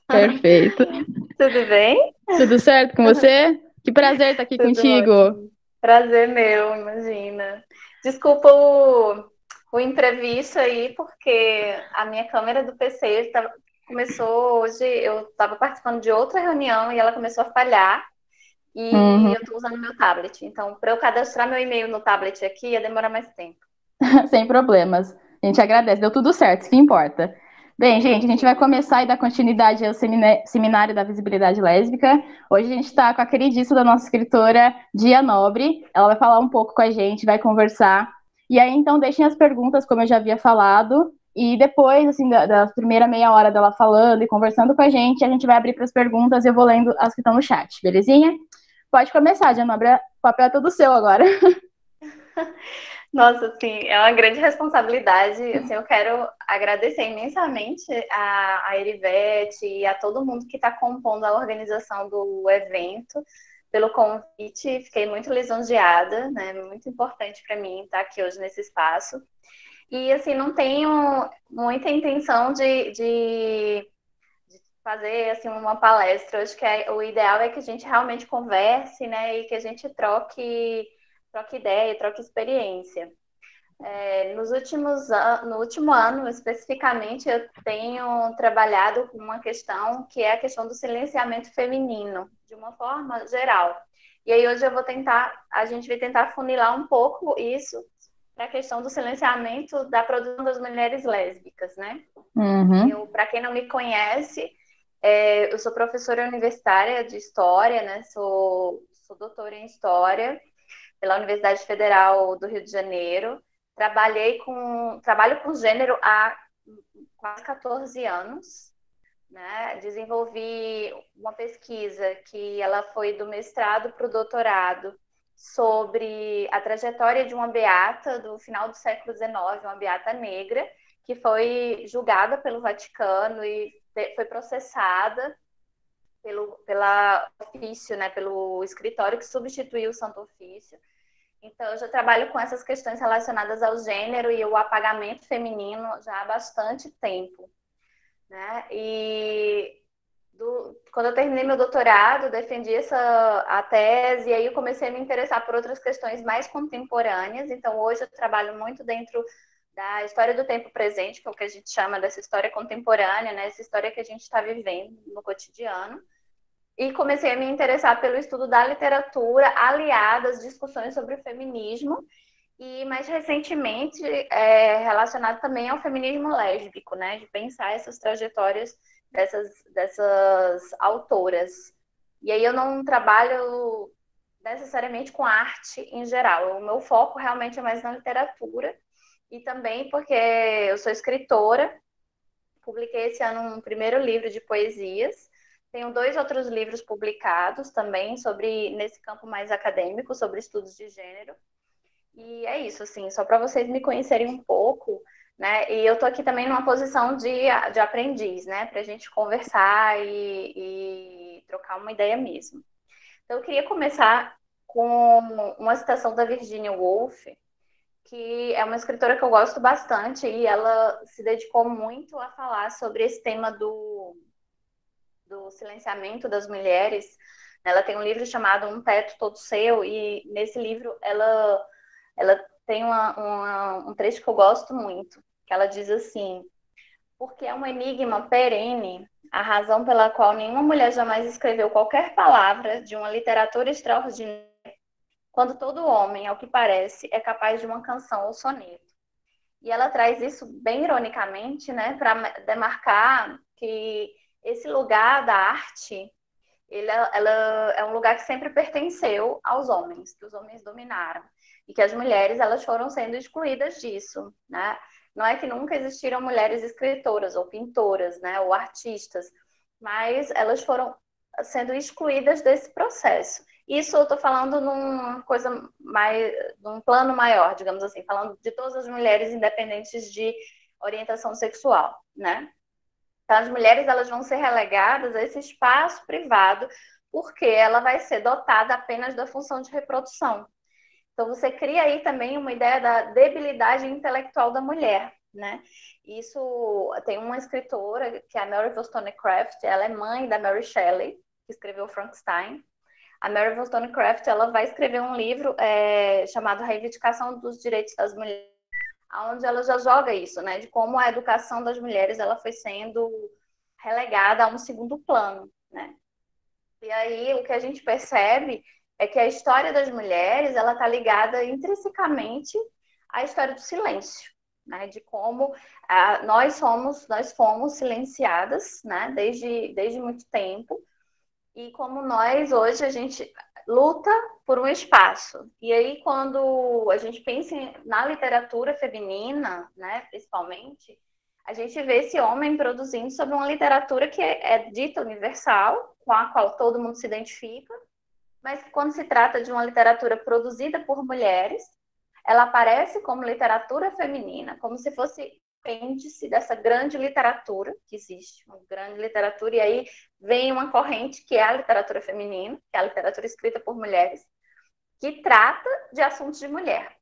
Perfeito. Tudo bem? Tudo certo com você? Que prazer estar aqui Tudo contigo. ótimo. Prazer meu, imagina. Desculpa o imprevisto aí, porque a minha câmera do PC começou hoje, eu estava participando de outra reunião e ela começou a falhar e Uhum. eu estou usando meu tablet. Então, para eu cadastrar meu e-mail no tablet aqui, ia demorar mais tempo. Sem problemas. A gente agradece, deu tudo certo, isso que importa. Bem, gente, a gente vai Sim. começar e dar continuidade ao Seminário da Visibilidade Lésbica. Hoje a gente está com a queridíssima da nossa escritora, Dia Nobre. Ela vai falar um pouco com a gente, vai conversar. E aí, então, deixem as perguntas, como eu já havia falado. E depois, assim, da primeira meia hora dela falando e conversando com a gente vai abrir para as perguntas e eu vou lendo as que estão no chat, belezinha? Pode começar, Dia Nobre. O papel é todo seu agora. Nossa, assim, é uma grande responsabilidade. Assim, eu quero agradecer imensamente a Erivete e a todo mundo que está compondo a organização do evento pelo convite. Fiquei muito lisonjeada, né? Muito importante para mim estar aqui hoje nesse espaço. E, assim, não tenho muita intenção de fazer, assim, uma palestra. Eu acho que o ideal é que a gente realmente converse, né? E que a gente troque ideia, troque experiência. No último ano, especificamente, eu tenho trabalhado com uma questão que é a questão do silenciamento feminino, de uma forma geral. E aí hoje a gente vai tentar funilar um pouco isso para a questão do silenciamento da produção das mulheres lésbicas, né? Uhum. Para quem não me conhece, eu sou professora universitária de História, né? Sou doutora em História pela Universidade Federal do Rio de Janeiro. Trabalho com gênero há quase 14 anos. Né? Desenvolvi uma pesquisa que ela foi do mestrado para o doutorado sobre a trajetória de uma beata do final do século XIX, uma beata negra, que foi julgada pelo Vaticano e foi processada pela ofício, né, pelo escritório que substituiu o Santo Ofício. Então, eu já trabalho com essas questões relacionadas ao gênero e o apagamento feminino já há bastante tempo. Né? Quando eu terminei meu doutorado, defendi a tese, e aí eu comecei a me interessar por outras questões mais contemporâneas. Então, hoje eu trabalho muito dentro da história do tempo presente, que é o que a gente chama dessa história contemporânea, né? Essa história que a gente está vivendo no cotidiano. E comecei a me interessar pelo estudo da literatura aliada às discussões sobre o feminismo e mais recentemente relacionado também ao feminismo lésbico, né? De pensar essas trajetórias dessas autoras. E aí eu não trabalho necessariamente com arte em geral. O meu foco realmente é mais na literatura e também porque eu sou escritora, publiquei esse ano um primeiro livro de poesias. Tenho dois outros livros publicados também sobre nesse campo mais acadêmico, sobre estudos de gênero. E é isso, assim, só para vocês me conhecerem um pouco, né? E eu tô aqui também numa posição de aprendiz, né? Para a gente conversar e trocar uma ideia mesmo. Então, eu queria começar com uma citação da Virginia Woolf, que é uma escritora que eu gosto bastante e ela se dedicou muito a falar sobre esse tema do silenciamento das mulheres. Ela tem um livro chamado Um Teto Todo Seu e nesse livro ela tem um trecho que eu gosto muito, que ela diz assim: porque é um enigma perene a razão pela qual nenhuma mulher jamais escreveu qualquer palavra de uma literatura extraordinária, quando todo homem, ao que parece, é capaz de uma canção ou soneto. E ela traz isso bem ironicamente, né, para demarcar que esse lugar da arte ela é um lugar que sempre pertenceu aos homens, que os homens dominaram. E que as mulheres elas foram sendo excluídas disso. Né? Não é que nunca existiram mulheres escritoras ou pintoras, né, ou artistas, mas elas foram sendo excluídas desse processo. Isso eu estou falando numa coisa mais, num plano maior, digamos assim, falando de todas as mulheres independentes de orientação sexual, né? Então, as mulheres elas vão ser relegadas a esse espaço privado, porque ela vai ser dotada apenas da função de reprodução. Então, você cria aí também uma ideia da debilidade intelectual da mulher. né? Isso tem uma escritora que é a Mary Wollstonecraft, ela é mãe da Mary Shelley, que escreveu Frankenstein. A Mary Wollstonecraft, ela vai escrever um livro chamado Reivindicação dos Direitos das Mulheres, onde ela já joga isso, né? De como a educação das mulheres ela foi sendo relegada a um segundo plano, né? E aí o que a gente percebe é que a história das mulheres ela está ligada intrinsecamente à história do silêncio, né? De como nós fomos silenciadas, né? Desde muito tempo e como nós hoje a gente luta por um espaço. E aí quando a gente pensa na literatura feminina, né? Principalmente a gente vê esse homem produzindo sobre uma literatura que é dita universal, com a qual todo mundo se identifica, mas que quando se trata de uma literatura produzida por mulheres, ela aparece como literatura feminina, como se fosse apêndice dessa grande literatura que existe, uma grande literatura, e aí vem uma corrente que é a literatura feminina, que é a literatura escrita por mulheres, que trata de assuntos de mulher.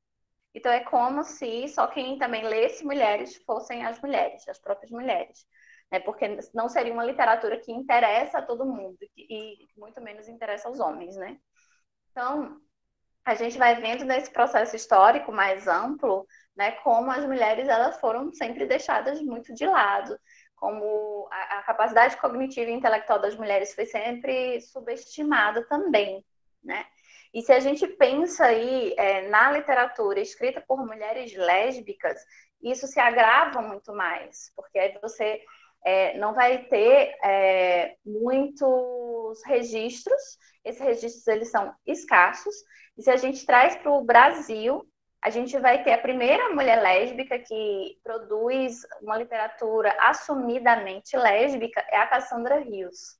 Então é como se só quem também lesse mulheres fossem as mulheres, as próprias mulheres. Né? Porque não seria uma literatura que interessa a todo mundo e muito menos interessa aos homens. Né? Então, a gente vai vendo nesse processo histórico mais amplo, né, como as mulheres elas foram sempre deixadas muito de lado, como a capacidade cognitiva e intelectual das mulheres foi sempre subestimada também, né? E se a gente pensa aí na literatura escrita por mulheres lésbicas, isso se agrava muito mais, porque aí você não vai ter muitos registros, esses registros eles são escassos, e se a gente traz para o Brasil, a gente vai ter a primeira mulher lésbica que produz uma literatura assumidamente lésbica, é a Cassandra Rios,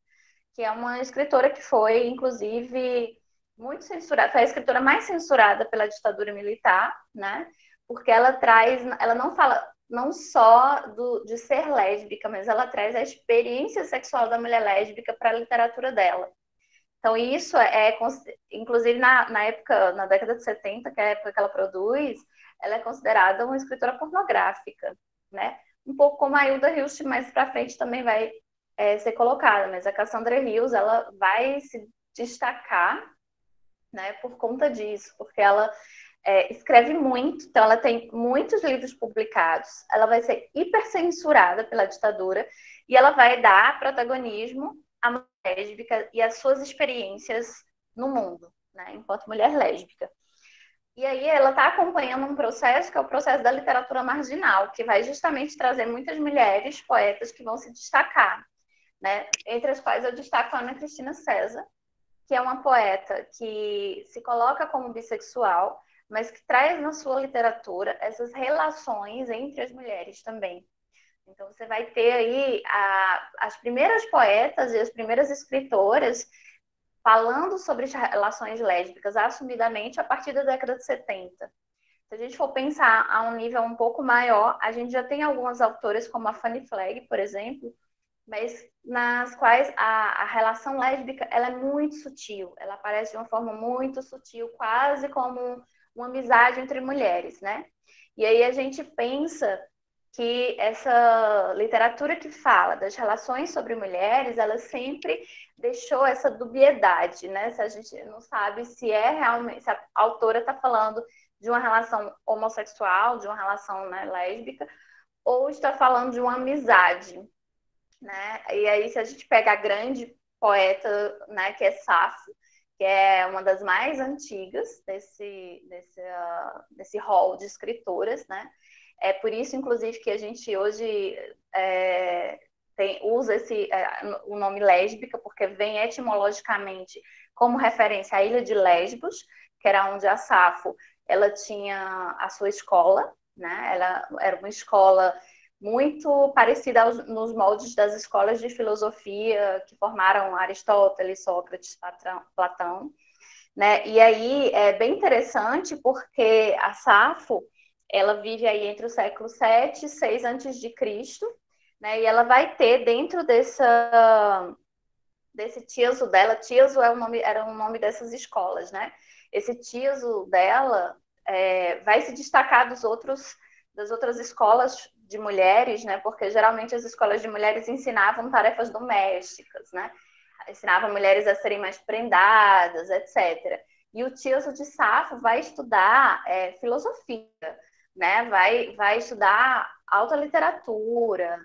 que é uma escritora que foi, inclusive, muito censurada, foi a escritora mais censurada pela ditadura militar, né? Porque ela não fala não só de ser lésbica, mas ela traz a experiência sexual da mulher lésbica para a literatura dela. Então, isso inclusive na época, na década de 70, que é a época que ela produz, ela é considerada uma escritora pornográfica, né? Um pouco como a Hilda Hilst, mais para frente também vai ser colocada, mas a Cassandra Rios, ela vai se destacar, né, por conta disso, porque ela escreve muito, então ela tem muitos livros publicados, ela vai ser hipercensurada pela ditadura e ela vai dar protagonismo à mulher lésbica e às suas experiências no mundo, né, enquanto mulher lésbica. E aí ela está acompanhando um processo que é o processo da literatura marginal, que vai justamente trazer muitas mulheres poetas que vão se destacar, né, entre as quais eu destaco a Ana Cristina César, que é uma poeta que se coloca como bissexual, mas que traz na sua literatura essas relações entre as mulheres também. Então, você vai ter aí as primeiras poetas e as primeiras escritoras falando sobre as relações lésbicas assumidamente a partir da década de 70. Se a gente for pensar a um nível um pouco maior, a gente já tem algumas autoras, como a Fanny Flagg, por exemplo, mas nas quais a relação lésbica ela é muito sutil, ela aparece de uma forma muito sutil, quase como uma amizade entre mulheres, né? E aí a gente pensa que essa literatura que fala das relações sobre mulheres, ela sempre deixou essa dubiedade, né? Se a gente não sabe se é realmente, se a autora está falando de uma relação homossexual, de uma relação, né, lésbica, ou está falando de uma amizade, né? E aí, se a gente pega a grande poeta, né, que é Safo, que é uma das mais antigas desse hall de escritoras, né? É por isso, inclusive, que a gente hoje usa o nome lésbica, porque vem etimologicamente como referência à ilha de Lesbos, que era onde a Safo ela tinha a sua escola, né? Ela era uma escola muito parecida nos moldes das escolas de filosofia que formaram Aristóteles, Sócrates, Platão, né? E aí é bem interessante porque a Safo ela vive aí entre o século 7 e 6 antes de Cristo, né? E ela vai ter dentro desse tioso dela, tioso era um nome dessas escolas, né? Esse tioso dela vai se destacar das outras escolas de mulheres, né? Porque geralmente as escolas de mulheres ensinavam tarefas domésticas, né? Ensinavam mulheres a serem mais prendadas, etc. E o Tirso de Safo vai estudar filosofia, né? Vai estudar alta literatura.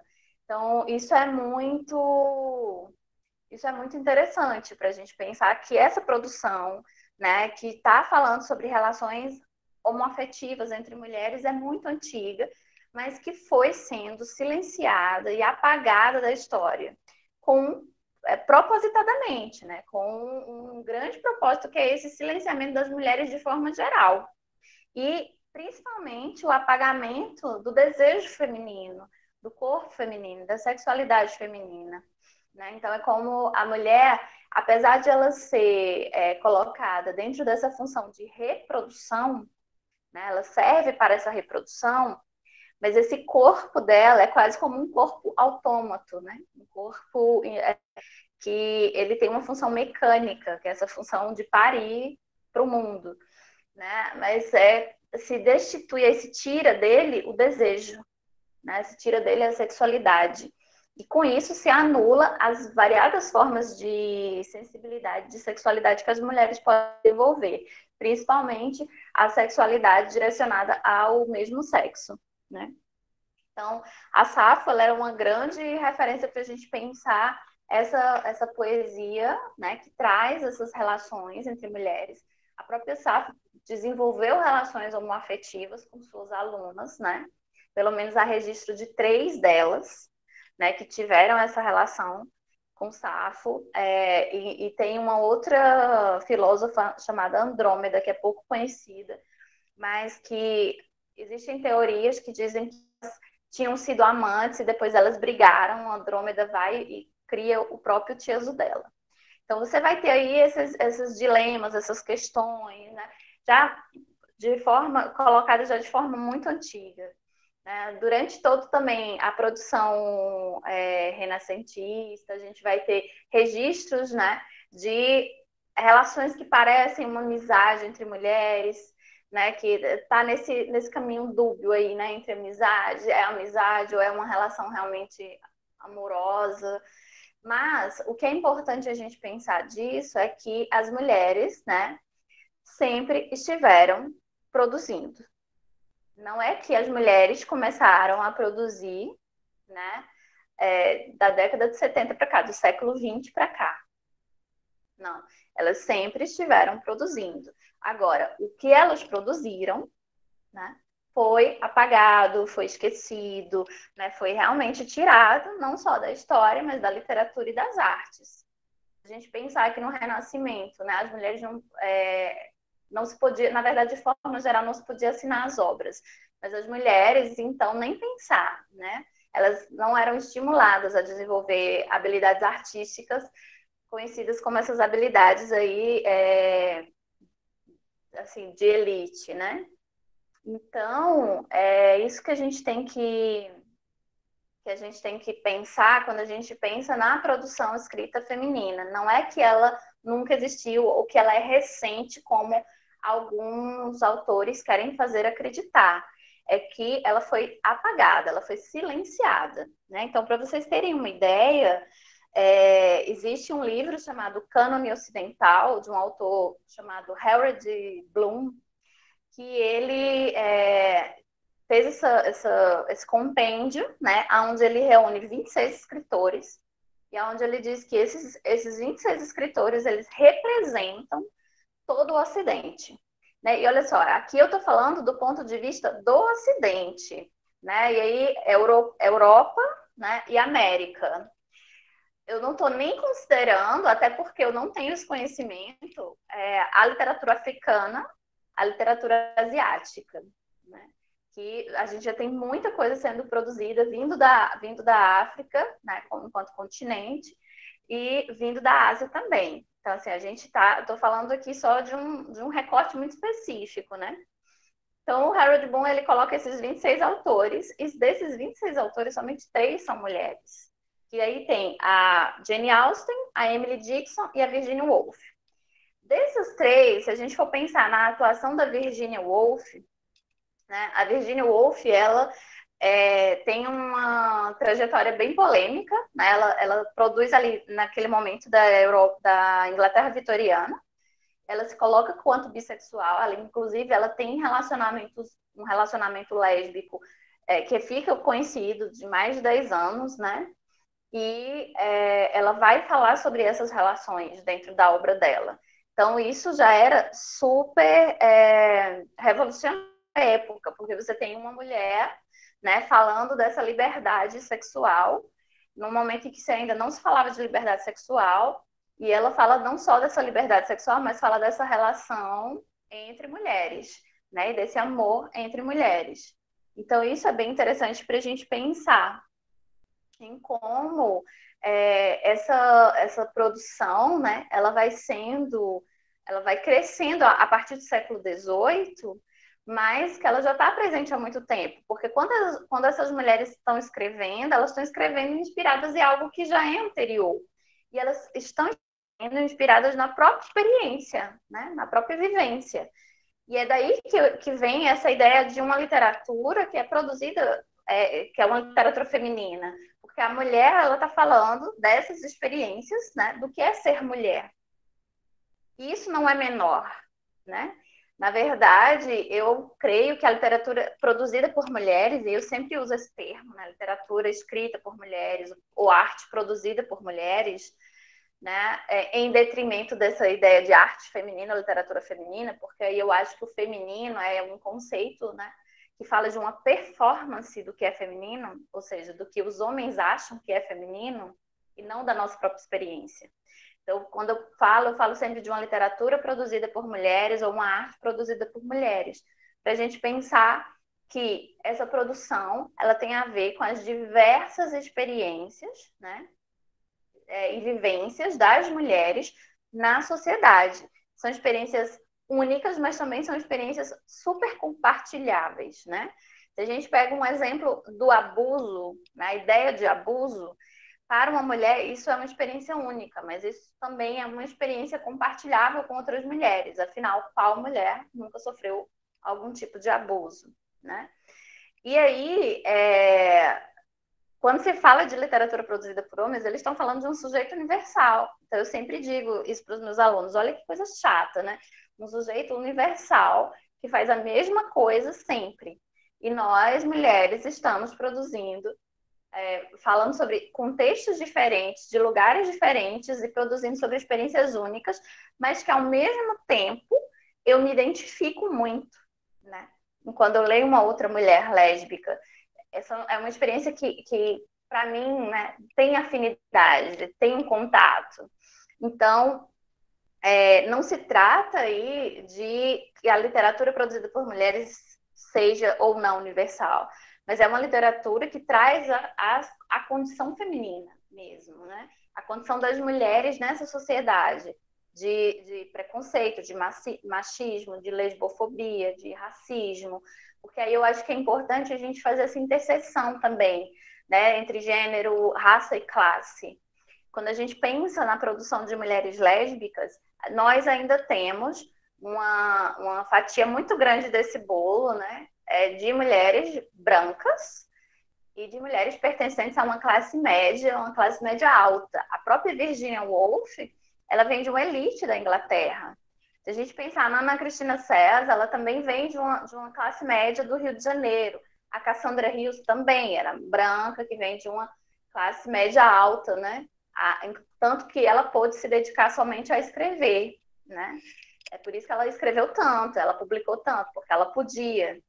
Então, isso é muito interessante para a gente pensar que essa produção, né, que está falando sobre relações homoafetivas entre mulheres é muito antiga, mas que foi sendo silenciada e apagada da história, propositadamente, né, com um grande propósito que é esse silenciamento das mulheres de forma geral. E principalmente o apagamento do desejo feminino, do corpo feminino, da sexualidade feminina. Né? Então, é como a mulher, apesar de ela ser colocada dentro dessa função de reprodução, né? Ela serve para essa reprodução, mas esse corpo dela é quase como um corpo autômato, né? Um corpo que ele tem uma função mecânica, que é essa função de parir para o mundo. Né? Mas se destitui, se tira dele o desejo, né? Se tira dele a sexualidade. E com isso se anula as variadas formas de sensibilidade, de sexualidade que as mulheres podem desenvolver, principalmente a sexualidade direcionada ao mesmo sexo, né? Então, a Safo era uma grande referência para a gente pensar essa poesia, né, que traz essas relações entre mulheres. A própria Safo desenvolveu relações homoafetivas com suas alunas, né? Pelo menos há registro de 3 delas, né, que tiveram essa relação com Safo. E tem uma outra filósofa chamada Andrômeda, que é pouco conhecida, mas que existem teorias que dizem que tinham sido amantes e depois elas brigaram, Andrômeda vai e cria o próprio Tiazo dela. Então você vai ter aí esses dilemas, essas questões, né? Já colocadas já de forma muito antiga. Né? Durante todo também a produção renascentista, a gente vai ter registros, né, de relações que parecem uma amizade entre mulheres, né, que está nesse caminho dúbio aí, né, entre amizade ou é uma relação realmente amorosa. Mas o que é importante a gente pensar disso é que as mulheres, né, sempre estiveram produzindo. Não é que as mulheres começaram a produzir, né, da década de 70 para cá, do século 20 para cá. Não, elas sempre estiveram produzindo. Agora, o que elas produziram, né, foi apagado, foi esquecido, né, foi realmente tirado, não só da história, mas da literatura e das artes. A gente pensar que no Renascimento, né, as mulheres não se podia, na verdade, de forma geral, não se podia assinar as obras. Mas as mulheres, então, nem pensar, né? Elas não eram estimuladas a desenvolver habilidades artísticas, conhecidas como essas habilidades aí, assim, de elite, né? Então, é isso que a gente tem que pensar quando a gente pensa na produção escrita feminina. Não é que ela nunca existiu ou que ela é recente, como alguns autores querem fazer acreditar. É que ela foi apagada, ela foi silenciada. Né? Então, para vocês terem uma ideia, existe um livro chamado Cânone Ocidental, de um autor chamado Harold Bloom, que ele fez esse compêndio, né, onde ele reúne 26 escritores, e onde ele diz que esses 26 escritores, eles representam todo o Ocidente. Né? E olha só, aqui eu estou falando do ponto de vista do Ocidente, né? E aí Europa, né, e América. Eu não estou nem considerando, até porque eu não tenho esse conhecimento, a literatura africana, a literatura asiática, né? Que a gente já tem muita coisa sendo produzida vindo da África, né, enquanto continente, e vindo da Ásia também. Então, assim, estou falando aqui só de um recorte muito específico, né? Então, o Harold Bloom, ele coloca esses 26 autores, e desses 26 autores, somente 3 são mulheres. E aí tem a Jane Austen, a Emily Dickinson e a Virginia Woolf. Desses 3, se a gente for pensar na atuação da Virginia Woolf, né, a Virginia Woolf, ela tem uma trajetória bem polêmica, né? Ela produz ali, naquele momento, da Inglaterra vitoriana. Ela se coloca quanto bissexual, inclusive ela tem um relacionamento lésbico que fica conhecido de mais de 10 anos, né? E ela vai falar sobre essas relações dentro da obra dela. Então, isso já era super revolucionário na época, porque você tem uma mulher, né, falando dessa liberdade sexual, no momento em que você ainda não se falava de liberdade sexual, e ela fala não só dessa liberdade sexual, mas fala dessa relação entre mulheres, né, e desse amor entre mulheres. Então, isso é bem interessante para a gente pensar em como essa produção, né, ela vai crescendo a partir do século XVIII, mas que ela já está presente há muito tempo, porque quando essas mulheres estão escrevendo, elas estão escrevendo inspiradas em algo que já é anterior, e elas estão inspiradas na própria experiência, né, na própria vivência. E é daí que vem essa ideia de uma literatura que é produzida, que é uma literatura feminina, porque a mulher ela está falando dessas experiências, né, do que é ser mulher. E isso não é menor, né? Na verdade, eu creio que a literatura produzida por mulheres, e eu sempre uso esse termo, né, literatura escrita por mulheres ou arte produzida por mulheres, né, em detrimento dessa ideia de arte feminina, literatura feminina, porque aí eu acho que o feminino é um conceito, né, que fala de uma performance do que é feminino, ou seja, do que os homens acham que é feminino, e não da nossa própria experiência. Então, quando eu falo sempre de uma literatura produzida por mulheres ou uma arte produzida por mulheres, para a gente pensar que essa produção ela tem a ver com as diversas experiências, né, e vivências das mulheres na sociedade. São experiências únicas, mas também são experiências super compartilháveis, né? Se a gente pega um exemplo do abuso, né, a ideia de abuso, para uma mulher isso é uma experiência única, mas isso também é uma experiência compartilhável com outras mulheres. Afinal, qual mulher nunca sofreu algum tipo de abuso, né? E aí, quando se fala de literatura produzida por homens, eles estão falando de um sujeito universal. Então, eu sempre digo isso para os meus alunos: olha que coisa chata, né? Um sujeito universal que faz a mesma coisa sempre. E nós, mulheres, estamos produzindo, falando sobre contextos diferentes, de lugares diferentes e produzindo sobre experiências únicas, mas que, ao mesmo tempo, eu me identifico muito, né? Quando eu leio uma outra mulher lésbica, essa é uma experiência que para mim, né, tem afinidade, tem um contato. Então, não se trata aí de que a literatura produzida por mulheres seja ou não universal, mas é uma literatura que traz a condição feminina mesmo, né? A condição das mulheres nessa sociedade, de preconceito, de machismo, de lesbofobia, de racismo, porque aí eu acho que é importante a gente fazer essa interseção também, né, entre gênero, raça e classe. Quando a gente pensa na produção de mulheres lésbicas, nós ainda temos uma fatia muito grande desse bolo, né, de mulheres brancas e de mulheres pertencentes a uma classe média alta. A própria Virginia Woolf, ela vem de uma elite da Inglaterra. Se a gente pensar na Ana Cristina César, ela também vem de uma classe média do Rio de Janeiro. A Cassandra Rios também era branca, que vem de uma classe média alta, né? Tanto que ela pôde se dedicar somente a escrever, né? É por isso que ela escreveu tanto, ela publicou tanto, porque ela podia,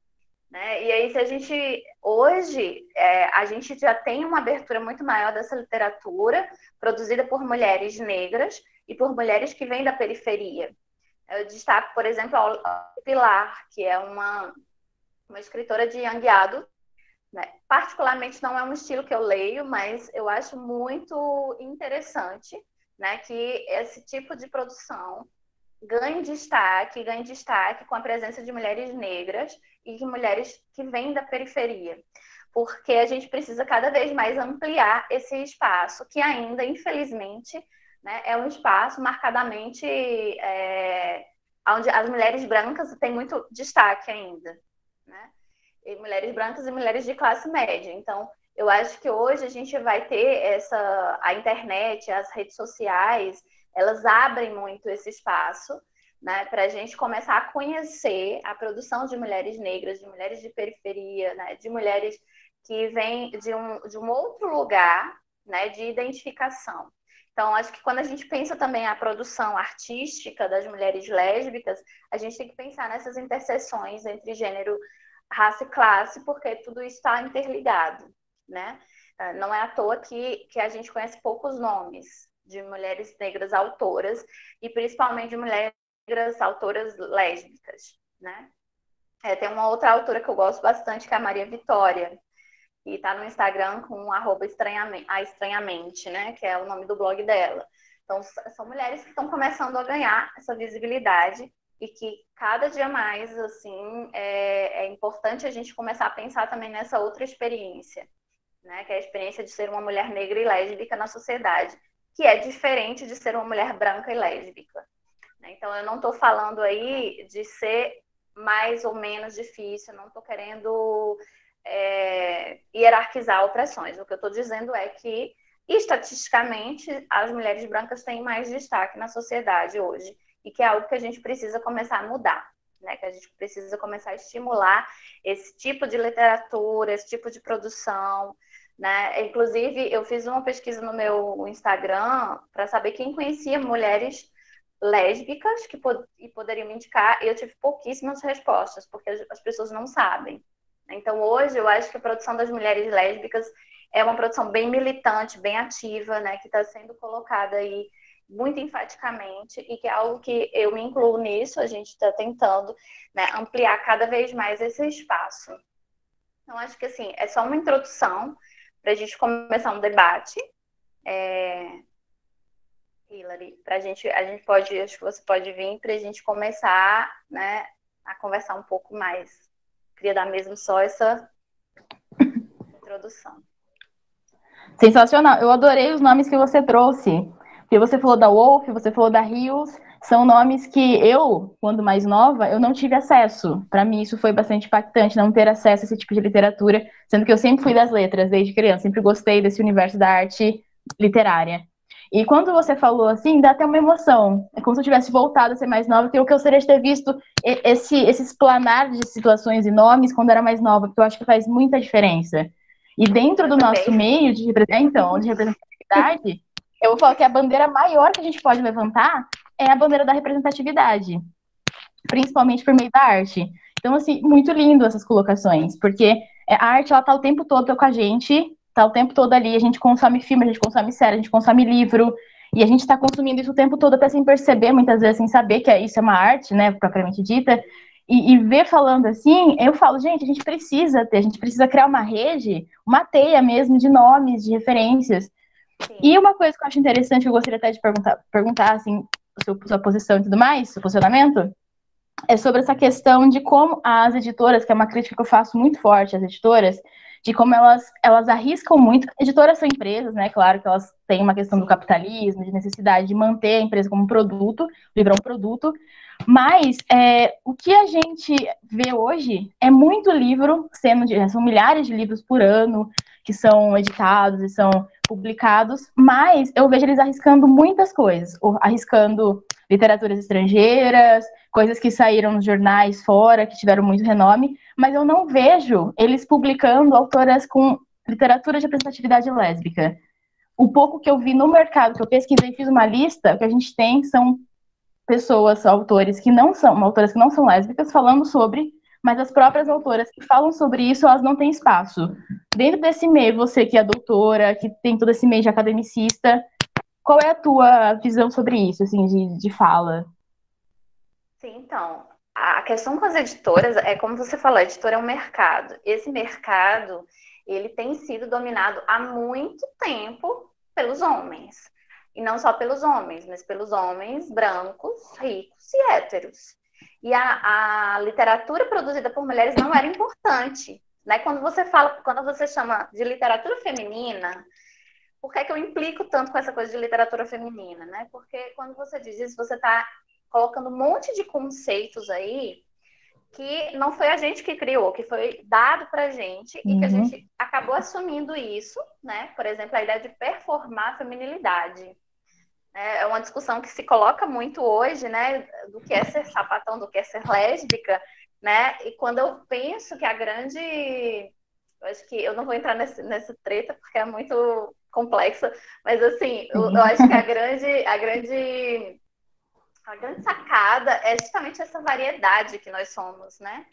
né? E aí, se a gente, hoje, a gente já tem uma abertura muito maior dessa literatura, produzida por mulheres negras e por mulheres que vêm da periferia. Eu destaco, por exemplo, a Pilar, que é uma escritora de young adult, né? Particularmente não é um estilo que eu leio, mas eu acho muito interessante, né, que esse tipo de produção ganhe destaque com a presença de mulheres negras e de mulheres que vêm da periferia, porque a gente precisa cada vez mais ampliar esse espaço que ainda, infelizmente, né, é um espaço marcadamente onde as mulheres brancas têm muito destaque ainda, né? mulheres brancas e mulheres de classe média. Então, eu acho que hoje a gente vai ter a internet, as redes sociais, elas abrem muito esse espaço, né, para a gente começar a conhecer a produção de mulheres negras, de mulheres de periferia, né, de mulheres que vêm de um outro lugar, né, de identificação. Então, acho que quando a gente pensa também a produção artística das mulheres lésbicas, a gente tem que pensar nessas interseções entre gênero, raça e classe, porque tudo está interligado, né? Não é à toa que a gente conhece poucos nomes de mulheres negras autoras, e principalmente de mulheres negras autoras lésbicas, né? Tem uma outra autora que eu gosto bastante, que é a Maria Vitória, e está no Instagram com @estranhamente, né? Que é o nome do blog dela. Então, são mulheres que estão começando a ganhar essa visibilidade e que cada dia mais, assim, é importante a gente começar a pensar também nessa outra experiência, né? Que é a experiência de ser uma mulher negra e lésbica na sociedade, que é diferente de ser uma mulher branca e lésbica. Então, eu não estou falando aí de ser mais ou menos difícil, não estou querendo hierarquizar opressões. O que eu estou dizendo é que, estatisticamente, as mulheres brancas têm mais destaque na sociedade hoje, e que é algo que a gente precisa começar a mudar, né? Que a gente precisa começar a estimular esse tipo de literatura, esse tipo de produção, né? Inclusive, eu fiz uma pesquisa no meu Instagram para saber quem conhecia mulheres lésbicas que poderiam me indicar, e eu tive pouquíssimas respostas, porque as pessoas não sabem. Então, hoje, eu acho que a produção das mulheres lésbicas é uma produção bem militante, bem ativa, né, que está sendo colocada aí muito enfaticamente, e que é algo que eu me incluo nisso, a gente está tentando, né, ampliar cada vez mais esse espaço. Então, acho que, assim, é só uma introdução para a gente começar um debate. Hilary, a gente pode, acho que você pode vir para a gente começar, né, a conversar um pouco mais. Queria dar mesmo só essa introdução. Sensacional. Eu adorei os nomes que você trouxe. Porque você falou da Wolf, você falou da Rios, são nomes que eu, quando mais nova, eu não tive acesso. Para mim isso foi bastante impactante, não ter acesso a esse tipo de literatura, sendo que eu sempre fui das letras desde criança, sempre gostei desse universo da arte literária. E quando você falou assim, dá até uma emoção. É como se eu tivesse voltado a ser mais nova, que eu gostaria de ter visto esse explanar de situações e nomes quando era mais nova, porque eu acho que faz muita diferença. E dentro do nosso meio de representatividade, eu vou falar que a bandeira maior que a gente pode levantar é a bandeira da representatividade, principalmente por meio da arte. Então, assim, muito lindo essas colocações, porque a arte, ela tá o tempo todo com a gente, tá o tempo todo ali, a gente consome filme, a gente consome série, a gente consome livro, e a gente está consumindo isso o tempo todo até sem perceber, muitas vezes sem saber que isso é uma arte, né, propriamente dita, e ver falando assim, eu falo, gente, a gente precisa criar uma rede, uma teia mesmo de nomes, de referências. Sim. E uma coisa que eu acho interessante, eu gostaria até de perguntar assim, sua posição e tudo mais, seu posicionamento, é sobre essa questão de como as editoras, que é uma crítica que eu faço muito forte às editoras, de como elas arriscam muito. Editoras são empresas, né? Claro que elas têm uma questão do capitalismo, de necessidade de manter a empresa como um produto, o livro é um produto, mas o que a gente vê hoje é muito livro são milhares de livros por ano que são editados e são publicados, mas eu vejo eles arriscando muitas coisas, arriscando literaturas estrangeiras, coisas que saíram nos jornais fora, que tiveram muito renome, mas eu não vejo eles publicando autoras com literatura de representatividade lésbica. O pouco que eu vi no mercado, que eu pesquisei e fiz uma lista, o que a gente tem são pessoas, autores que não são, autoras que não são lésbicas, falando sobre, mas as próprias autoras que falam sobre isso, elas não têm espaço. Dentro desse meio, você que é doutora, que tem todo esse meio de academicista, qual é a tua visão sobre isso, assim, de fala? Sim, então, a questão com as editoras é como você falou, a editora é um mercado. Esse mercado, ele tem sido dominado há muito tempo pelos homens. E não só pelos homens, mas pelos homens brancos, ricos e héteros. E a literatura produzida por mulheres não era importante, né? Quando você chama de literatura feminina, por que é que eu implico tanto com essa coisa de literatura feminina, né? Porque quando você diz isso, você está colocando um monte de conceitos aí que não foi a gente que criou, que foi dado pra gente e que a Uhum. gente acabou assumindo isso, né? Por exemplo, a ideia de performar a feminilidade. É uma discussão que se coloca muito hoje, né? Do que é ser sapatão, do que é ser lésbica, né? E quando eu penso que a grande. Eu acho que eu não vou entrar nessa treta porque é muito complexa, mas assim, eu Sim. acho que a grande sacada é justamente essa variedade que nós somos, né?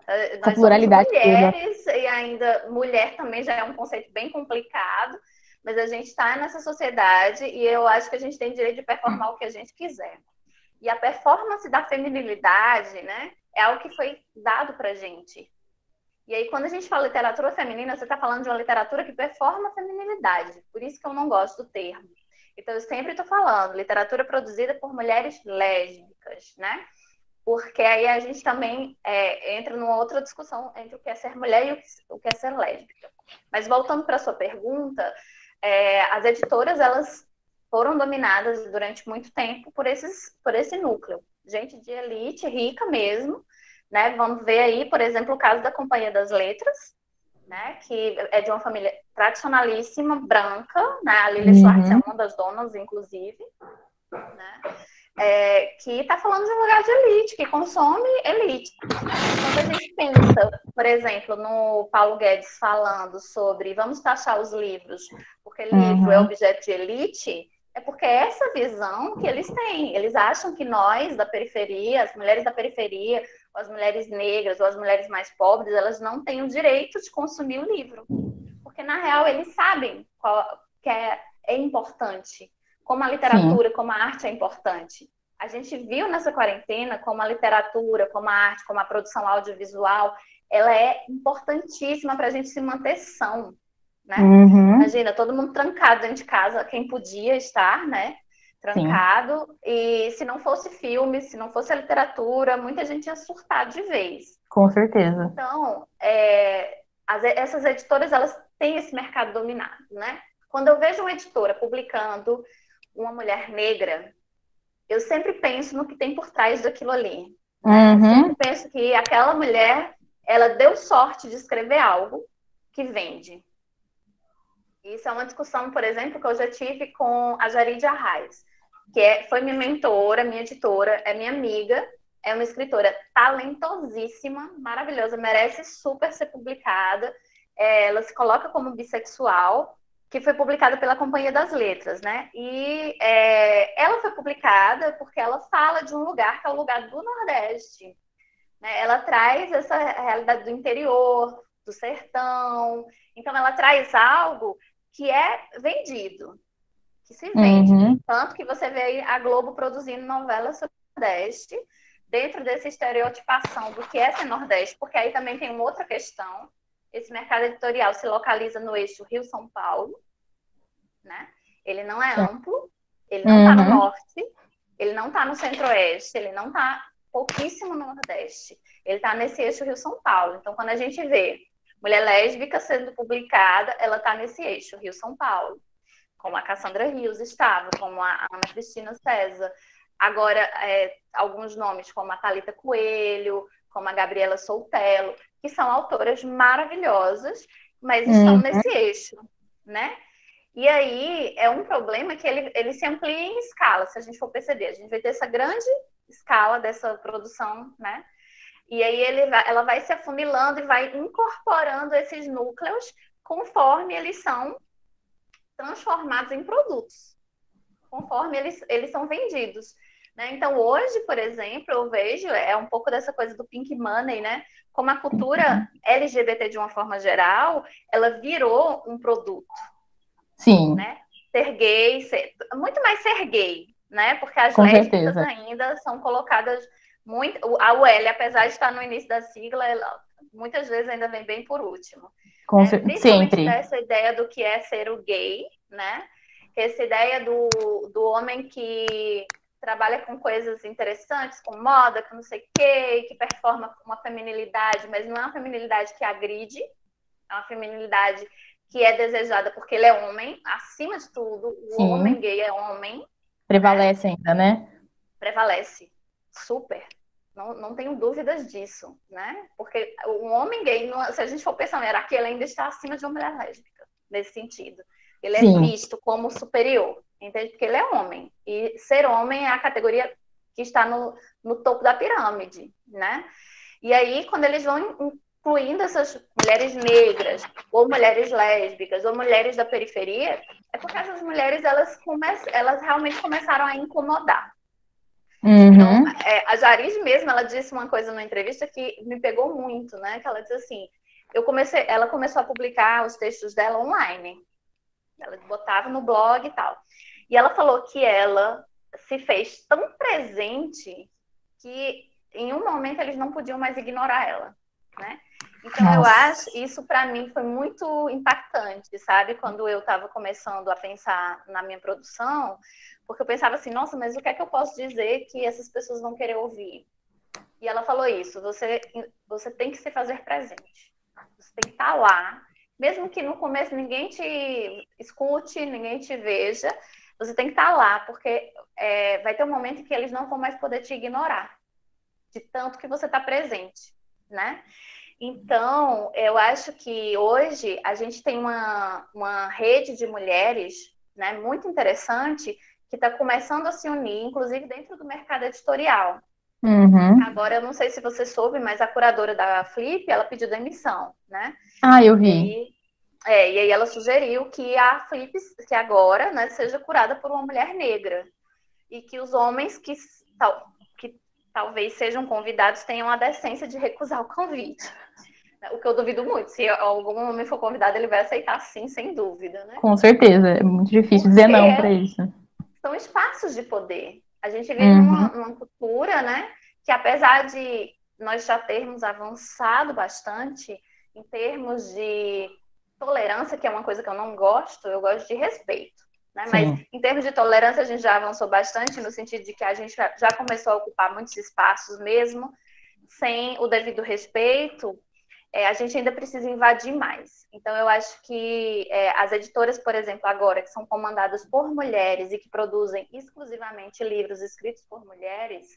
Essa Nós somos pluralidade toda. mulheres, e ainda mulher também já é um conceito bem complicado, mas a gente está nessa sociedade e eu acho que a gente tem direito de performar o que a gente quiser. E a performance da feminilidade, né, é algo que foi dado pra gente. E aí, quando a gente fala literatura feminina, você está falando de uma literatura que performa a feminilidade. Por isso que eu não gosto do termo. Então, eu sempre estou falando literatura produzida por mulheres lésbicas, né? Porque aí a gente também entra numa outra discussão entre o que é ser mulher e o que é ser lésbica. Mas voltando para a sua pergunta, as editoras, elas foram dominadas durante muito tempo por esse núcleo. Gente de elite, rica mesmo, né? Vamos ver aí, por exemplo, o caso da Companhia das Letras, né? Que é de uma família tradicionalíssima, branca, né? A Lilia Schwartz é Uhum. uma das donas, inclusive, né? Que está falando de um lugar de elite, que consome elite. Quando a gente pensa, por exemplo, no Paulo Guedes falando sobre vamos taxar os livros, porque livro é Uhum. objeto de elite, é porque é essa visão que eles têm. Eles acham que nós, da periferia, as mulheres da periferia, ou as mulheres negras, ou as mulheres mais pobres, elas não têm o direito de consumir o livro. Porque, na real, eles sabem que é importante, como a Sim, literatura, como a arte é importante. A gente viu nessa quarentena como a literatura, como a arte, como a produção audiovisual, ela é importantíssima para a gente se manter são, né? uhum. Imagina, todo mundo trancado dentro de casa, quem podia estar, né? Sim, Trancado, e se não fosse filme, se não fosse a literatura, muita gente ia surtar de vez. com certeza. Então, essas editoras, elas têm esse mercado dominado, né? Quando eu vejo uma editora publicando uma mulher negra, eu sempre penso no que tem por trás daquilo ali, né? Eu sempre Uhum. penso que aquela mulher, ela deu sorte de escrever algo que vende. Isso é uma discussão, por exemplo, que eu já tive com a Jarid Arraes, foi minha mentora, minha editora, é minha amiga, é uma escritora talentosíssima, maravilhosa, merece super ser publicada. Ela se coloca como bissexual, que foi publicada pela Companhia das Letras, né? E ela foi publicada porque ela fala de um lugar que é o lugar do Nordeste, né? Ela traz essa realidade do interior, do sertão. Então, ela traz algo que é vendido, que se vende. Uhum. Tanto que você vê a Globo produzindo novelas sobre o Nordeste, dentro dessa estereotipação do que é ser Nordeste, porque aí também tem uma outra questão. Esse mercado editorial se localiza no eixo Rio-São Paulo, né? Ele não é Certo. amplo, ele não está no Uhum. norte, ele não está no centro-oeste, ele não está pouquíssimo no nordeste. Ele está nesse eixo Rio-São Paulo. Então, quando a gente vê mulher lésbica sendo publicada, ela está nesse eixo Rio-São Paulo, como a Cassandra Rios estava, como a Ana Cristina César. Agora, alguns nomes como a Thalita Coelho, como a Gabriela Soutelo, que são autoras maravilhosas, mas estão Uhum. nesse eixo, né? E aí é um problema que ele se amplia em escala, se a gente for perceber. A gente vai ter essa grande escala dessa produção, né? E aí ela vai se afunilando e vai incorporando esses núcleos conforme eles são transformados em produtos, conforme eles são vendidos. Né? Então, hoje, por exemplo, eu vejo, um pouco dessa coisa do pink money, né? Como a cultura LGBT, de uma forma geral, ela virou um produto, Sim, né? Ser gay, muito mais ser gay, né? Porque as com lésbicas certeza. ainda são colocadas muito. A UL, apesar de estar no início da sigla, ela muitas vezes ainda vem bem por último. Né? Principalmente Sempre. dessa ideia do que é ser o gay, né? Essa ideia do homem que trabalha com coisas interessantes, com moda, com não sei o quê, que performa uma feminilidade, mas não é uma feminilidade que agride, é uma feminilidade que é desejada porque ele é homem, acima de tudo, o homem Sim. gay é homem, né? Prevalece ainda, né? Prevalece, super. Não tenho dúvidas disso, né? Porque um homem gay, se a gente for pensar na hierarquia, ele ainda está acima de uma mulher lésbica, nesse sentido. Ele é Sim. visto como superior, entende? Porque ele é homem. E ser homem é a categoria que está no topo da pirâmide, né? E aí, quando eles vão incluindo essas mulheres negras, ou mulheres lésbicas, ou mulheres da periferia, é porque essas mulheres, elas realmente começaram a incomodar. Então, Uhum. a Jarice mesmo, ela disse uma coisa numa entrevista que me pegou muito, né? Que ela disse assim, ela começou a publicar os textos dela online. Ela botava no blog e tal. E ela falou que ela se fez tão presente que em um momento eles não podiam mais ignorar ela, né? Então eu Nossa. acho, isso para mim foi muito impactante, sabe? Quando eu estava começando a pensar na minha produção, porque eu pensava assim, nossa, mas o que é que eu posso dizer que essas pessoas vão querer ouvir? E ela falou isso, você tem que se fazer presente. Você tem que estar lá, mesmo que no começo ninguém te escute, ninguém te veja, você tem que estar lá, porque vai ter um momento em que eles não vão mais poder te ignorar, de tanto que você está presente, né? Então, eu acho que hoje a gente tem uma rede de mulheres, né, muito interessante, que está começando a se unir, inclusive dentro do mercado editorial. Uhum. Agora, eu não sei se você soube, mas a curadora da Flip, ela pediu demissão, né? Ah, eu E vi. aí, e aí ela sugeriu que a Flip, que agora, né, seja curada por uma mulher negra. E que os homens que talvez sejam convidados tenham a decência de recusar o convite. O que eu duvido muito. Se algum homem for convidado, ele vai aceitar sim, sem dúvida, né? Com certeza. É muito difícil dizer não Porque para isso. são espaços de poder. A gente vive Uhum. numa cultura, né, que apesar de nós já termos avançado bastante em termos de tolerância, que é uma coisa que eu não gosto, eu gosto de respeito. Né? Mas Sim. em termos de tolerância, a gente já avançou bastante, no sentido de que a gente já começou a ocupar muitos espaços mesmo, sem o devido respeito, a gente ainda precisa invadir mais. Então, eu acho que as editoras, por exemplo, agora, que são comandadas por mulheres e que produzem exclusivamente livros escritos por mulheres,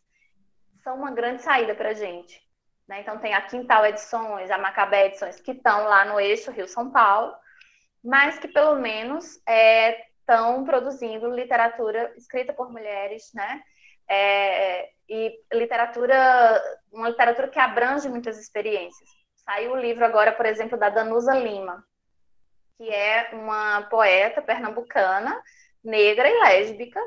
são uma grande saída para a gente. Né? Então, tem a Quintal Edições, a Macabé Edições, que estão lá no eixo Rio-São Paulo, mas que, pelo menos, estão produzindo literatura escrita por mulheres, né? E uma literatura que abrange muitas experiências. Saiu o livro agora, por exemplo, da Danusa Lima, que é uma poeta pernambucana, negra e lésbica,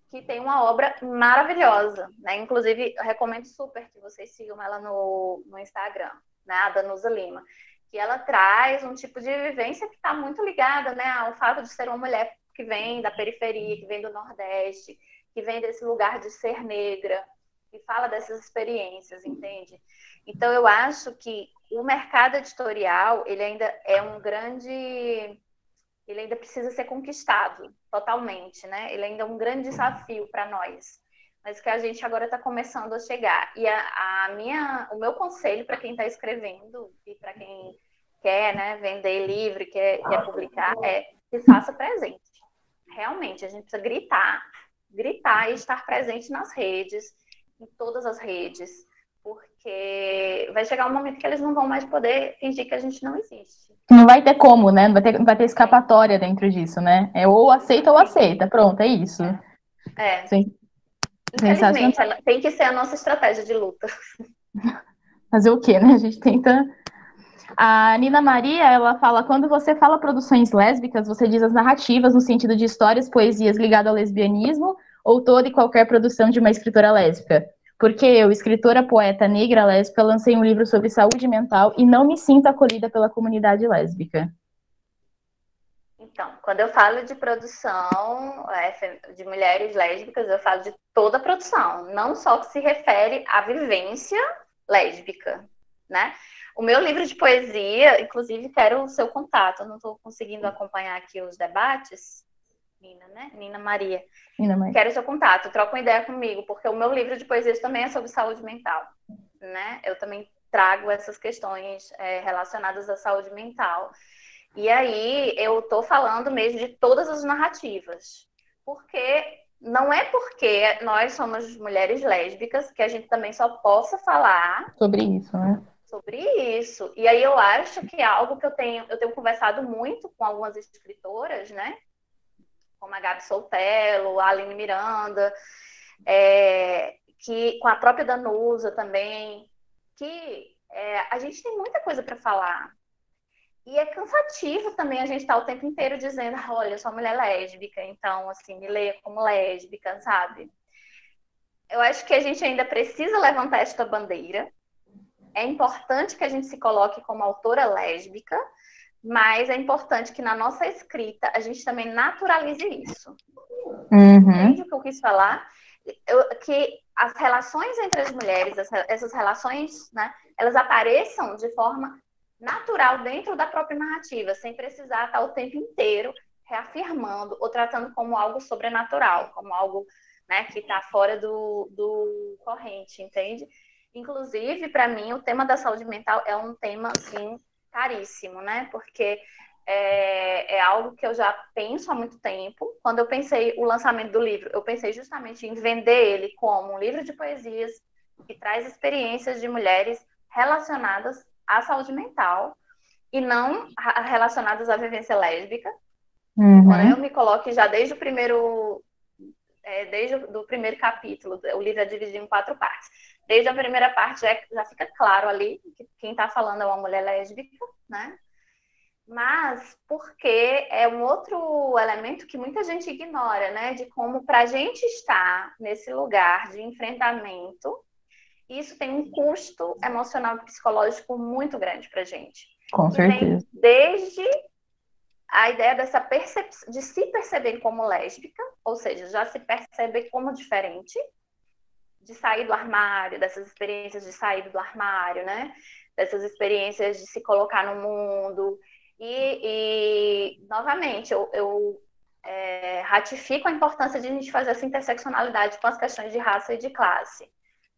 que tem uma obra maravilhosa, né? Inclusive, eu recomendo super que vocês sigam ela no Instagram, né? A Danusa Lima, que ela traz um tipo de vivência que está muito ligada, né, ao fato de ser uma mulher que vem da periferia, que vem do Nordeste, que vem desse lugar de ser negra, e fala dessas experiências, entende? Então, eu acho que o mercado editorial, ele ainda é um grande... Ele ainda precisa ser conquistado totalmente, né? Ele ainda é um grande desafio para nós, mas que a gente agora está começando a chegar. E o meu conselho para quem está escrevendo e para quem quer, né, vender livro, quer publicar, se faça presente. Realmente, a gente precisa gritar e estar presente nas redes, em todas as redes, porque vai chegar um momento que eles não vão mais poder fingir que a gente não existe. Não vai ter como, né? Não vai ter escapatória dentro disso, né? É ou aceita ou aceita. Pronto, é isso. É. Sim. Infelizmente, Sensacional. ela tem que ser a nossa estratégia de luta. Fazer o quê, né? A gente tenta. A Nina Maria, ela fala: quando você fala produções lésbicas, você diz as narrativas no sentido de histórias, poesias ligadas ao lesbianismo ou toda e qualquer produção de uma escritora lésbica? Porque eu, escritora, poeta negra lésbica, lancei um livro sobre saúde mental e não me sinto acolhida pela comunidade lésbica. Então, quando eu falo de produção de mulheres lésbicas, eu falo de toda a produção, não só que se refere à vivência lésbica, né? O meu livro de poesia, inclusive, quero o seu contato. Eu não estou conseguindo acompanhar aqui os debates. Nina, né? Nina Maria. Nina Maria. Quero o seu contato, troca uma ideia comigo, porque o meu livro de poesias também é sobre saúde mental, né? Eu também trago essas questões relacionadas à saúde mental. E aí eu estou falando mesmo de todas as narrativas, porque não é porque nós somos mulheres lésbicas que a gente também só possa falar Sobre isso, né? sobre isso. E aí eu acho que é algo que eu tenho conversado muito com algumas escritoras, né? Como a Gabi Soltello, a Aline Miranda, que com a própria Danusa também, que a gente tem muita coisa para falar. E é cansativo também a gente estar o tempo inteiro dizendo, olha, eu sou mulher lésbica, então, assim, me leia como lésbica, sabe? Eu acho que a gente ainda precisa levantar esta bandeira. É importante que a gente se coloque como autora lésbica, mas é importante que na nossa escrita a gente também naturalize isso. Entende Uhum. o que eu quis falar? Que as relações entre as mulheres, essas relações, né, elas apareçam de forma natural dentro da própria narrativa, sem precisar estar o tempo inteiro reafirmando ou tratando como algo sobrenatural, como algo, né, que está fora do corrente, entende? Inclusive, para mim, o tema da saúde mental é um tema, assim, caríssimo, né? Porque é algo que eu já penso há muito tempo. Quando eu pensei o lançamento do livro, eu pensei justamente em vender ele como um livro de poesias que traz experiências de mulheres relacionadas à saúde mental e não relacionadas à vivência lésbica. Embora eu Uhum. me coloque já desde o primeiro capítulo, o livro é dividido em 4 partes. Desde a primeira parte já fica claro ali que quem está falando é uma mulher lésbica, né? Mas porque é um outro elemento que muita gente ignora, né? De como para a gente estar nesse lugar de enfrentamento, isso tem um custo emocional e psicológico muito grande para a gente. Com Que vem certeza. desde a ideia de se perceber como lésbica, ou seja, já se perceber como diferente, de sair do armário, dessas experiências de sair do armário, né? Dessas experiências de se colocar no mundo. Novamente, eu ratifico a importância de a gente fazer essa interseccionalidade com as questões de raça e de classe,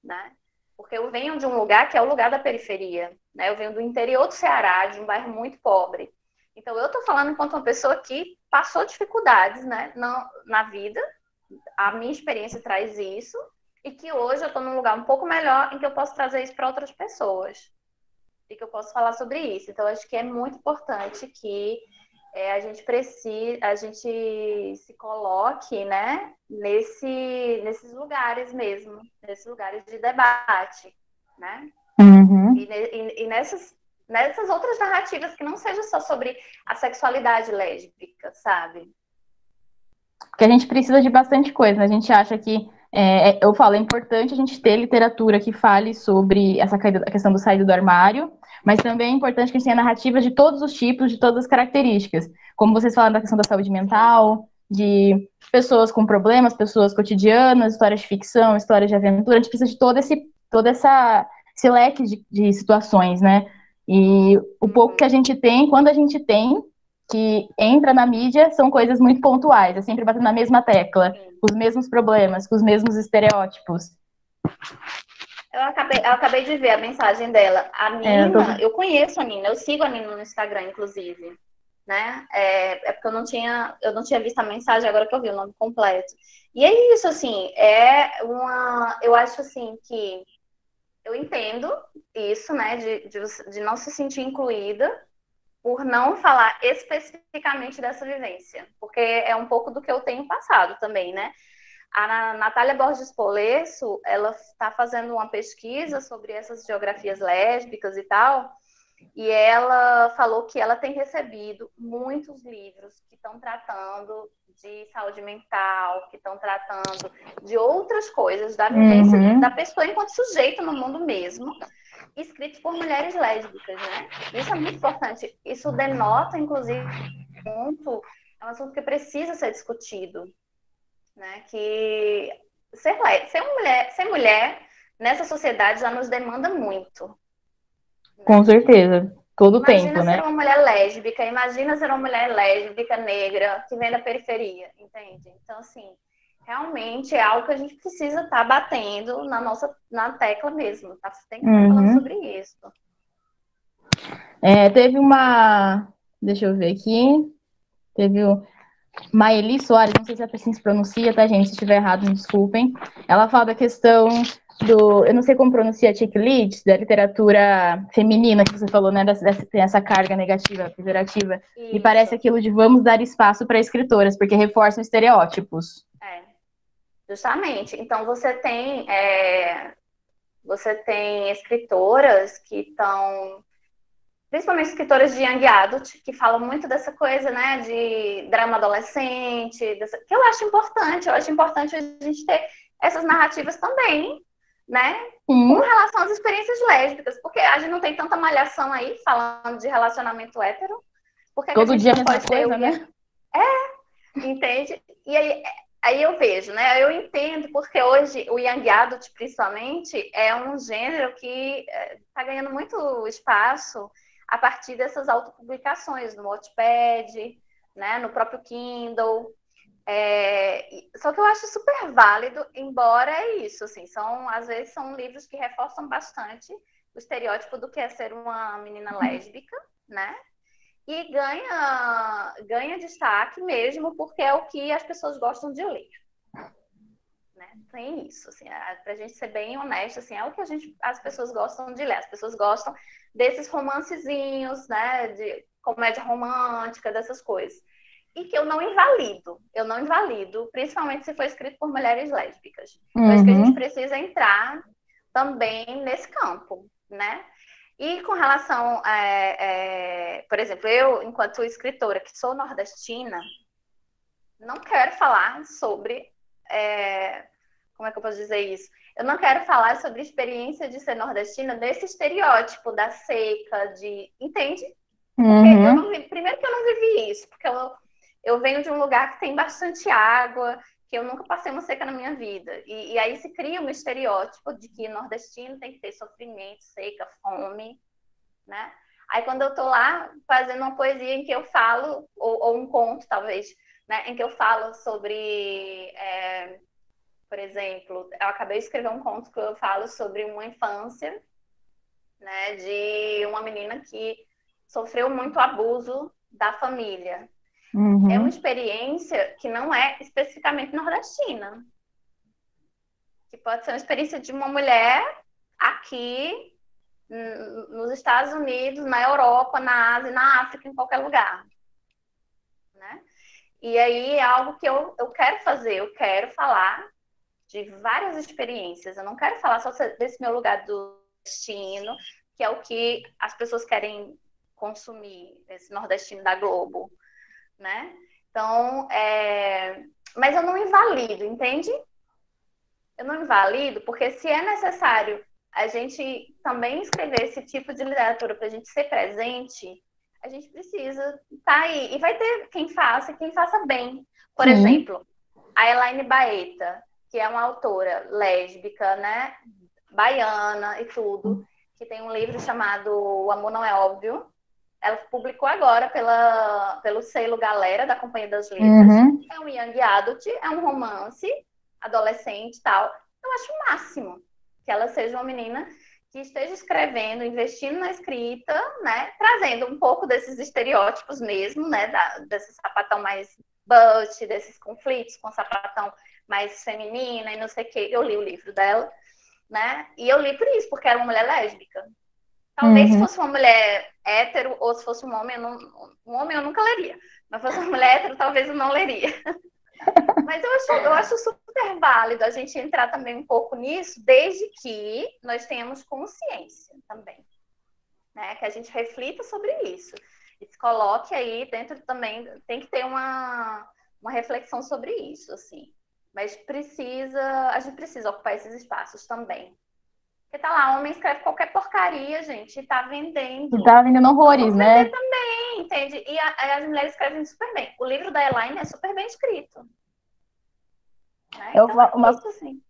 né? Porque eu venho de um lugar que é o lugar da periferia, né? Eu venho do interior do Ceará, de um bairro muito pobre. Então, eu estou falando enquanto uma pessoa que passou dificuldades, né, na vida. A minha experiência traz isso, e que hoje eu estou num lugar um pouco melhor em que eu posso trazer isso para outras pessoas e que eu posso falar sobre isso. Então, acho que é muito importante que a gente se coloque, né, nesses lugares mesmo, nesses lugares de debate, né? Uhum. E nessas outras narrativas que não seja só sobre a sexualidade lésbica, sabe? Porque a gente precisa de bastante coisa, né? A gente acha que, eu falo, é importante a gente ter literatura que fale sobre a questão do saído do armário, mas também é importante que a gente tenha narrativas de todos os tipos, de todas as características. Como vocês falaram da questão da saúde Sim. mental, de pessoas com problemas, pessoas cotidianas, histórias de ficção, histórias de aventura. A gente precisa de esse leque de situações, né? E o pouco que a Uhum. gente tem, quando a gente tem, que entra na mídia são coisas muito pontuais, é sempre batendo na mesma tecla, Sim. com os mesmos problemas, com os mesmos estereótipos. Eu acabei de ver a mensagem dela. A É, eu tô... Nina, eu conheço a Nina, eu sigo a Nina no Instagram, inclusive. Né? É porque eu não tinha visto a mensagem, agora que eu vi o nome completo. E é isso, assim, eu acho assim que eu entendo isso, né, de não se sentir incluída por não falar especificamente dessa vivência, porque é um pouco do que eu tenho passado também, né? A Natália Borges Polesso, ela está fazendo uma pesquisa sobre essas geografias lésbicas e tal, e ela falou que ela tem recebido muitos livros que estão tratando de saúde mental, que estão tratando de outras coisas, da vivência da Uhum, pessoa enquanto sujeito no mundo mesmo, escritos por mulheres lésbicas, né? Isso é muito importante. Isso denota, inclusive, é um assunto que precisa ser discutido, né? Que ser mulher nessa sociedade já nos demanda muito, com né? certeza. Todo o tempo, Imagina ser né? uma mulher lésbica, imagina ser uma mulher lésbica, negra, que vem da periferia, entende? Então, assim, realmente é algo que a gente precisa estar batendo na tecla mesmo, tá? Tem que estar falando Uhum. sobre isso. Teve uma. Deixa eu ver aqui. Teve. Maeli Soares, não sei se assim se pronuncia, tá, gente? Se estiver errado, me desculpem. Ela fala da questão do, eu não sei como pronuncia, chick lit, da literatura feminina que você falou, né? Tem essa carga negativa, pejorativa. E parece Isso. aquilo de vamos dar espaço para escritoras, porque reforçam estereótipos. Justamente. Então você tem escritoras que estão, principalmente escritoras de young adult, que falam muito dessa coisa, né, de drama adolescente, que eu acho importante. Eu acho importante a gente ter essas narrativas também, né, com relação às experiências lésbicas, porque a gente não tem tanta malhação aí falando de relacionamento hétero, porque Todo a gente dia a não mesma pode ter coisa, né? entende? E aí eu vejo, né? Eu entendo porque hoje o Young Adult, principalmente, é um gênero que está ganhando muito espaço a partir dessas autopublicações no Wattpad, né? No próprio Kindle. Só que eu acho super válido, embora é isso, assim, às vezes são livros que reforçam bastante o estereótipo do que é ser uma menina lésbica, né? E ganha destaque mesmo porque é o que as pessoas gostam de ler. Né? Tem isso, assim, pra gente ser bem honesto, assim, é o que as pessoas gostam de ler. As pessoas gostam desses romancezinhos, né, de comédia romântica, dessas coisas. E que eu não invalido, principalmente se for escrito por mulheres lésbicas. Eu acho que a gente precisa entrar também nesse campo, né? E com relação, por exemplo, eu, enquanto escritora que sou nordestina, não quero falar sobre, como é que eu posso dizer isso? Eu não quero falar sobre a experiência de ser nordestina desse estereótipo da seca, entende? Porque primeiro que eu não vivi isso, porque eu venho de um lugar que tem bastante água, que eu nunca passei uma seca na minha vida. E aí se cria um estereótipo de que nordestino tem que ter sofrimento, seca, fome, né? Aí quando eu tô lá fazendo uma poesia em que eu falo, ou um conto talvez, né, em que eu falo sobre, por exemplo, eu acabei de escrever um conto que eu falo sobre uma infância, né, de uma menina que sofreu muito abuso da família. É uma experiência que não é especificamente nordestina, que pode ser uma experiência de uma mulher aqui nos Estados Unidos, na Europa, na Ásia, na África, em qualquer lugar. Né? E aí é algo que eu quero fazer, eu quero falar de várias experiências, eu não quero falar só desse meu lugar do destino, que é o que as pessoas querem consumir, esse nordestino da Globo, né? Então, mas eu não invalido, entende? Eu não invalido, porque se é necessário a gente também escrever esse tipo de literatura para a gente ser presente, a gente precisa estar aí. E vai ter quem faça bem. Por exemplo, a Elaine Baeta, que é uma autora lésbica, né, baiana e tudo, que tem um livro chamado O Amor Não É Óbvio. Ela publicou agora pelo selo Galera, da Companhia das Letras. É um young adult, é um romance, adolescente e tal. Eu acho o máximo que ela seja uma menina que esteja escrevendo, investindo na escrita, né, trazendo um pouco desses estereótipos mesmo, né, desse sapatão mais butch, desses conflitos com sapatão mais feminina e não sei o quê. Eu li o livro dela, né, e eu li por isso, porque era uma mulher lésbica. Talvez se fosse uma mulher hétero ou se fosse um homem, um homem eu nunca leria. Mas se fosse uma mulher hétero, talvez eu não leria. Mas eu acho super válido a gente entrar também um pouco nisso, desde que nós tenhamos consciência também. Né? Que a gente reflita sobre isso. E se coloque aí dentro também, tem que ter uma reflexão sobre isso, assim. Mas a gente precisa ocupar esses espaços também. Porque tá lá, homem escreve qualquer porcaria, gente, e tá vendendo. E tá vendendo horrores, né? Também, entende? E as mulheres escrevem super bem. O livro da Elaine é super bem escrito. Né? Então, isso, assim.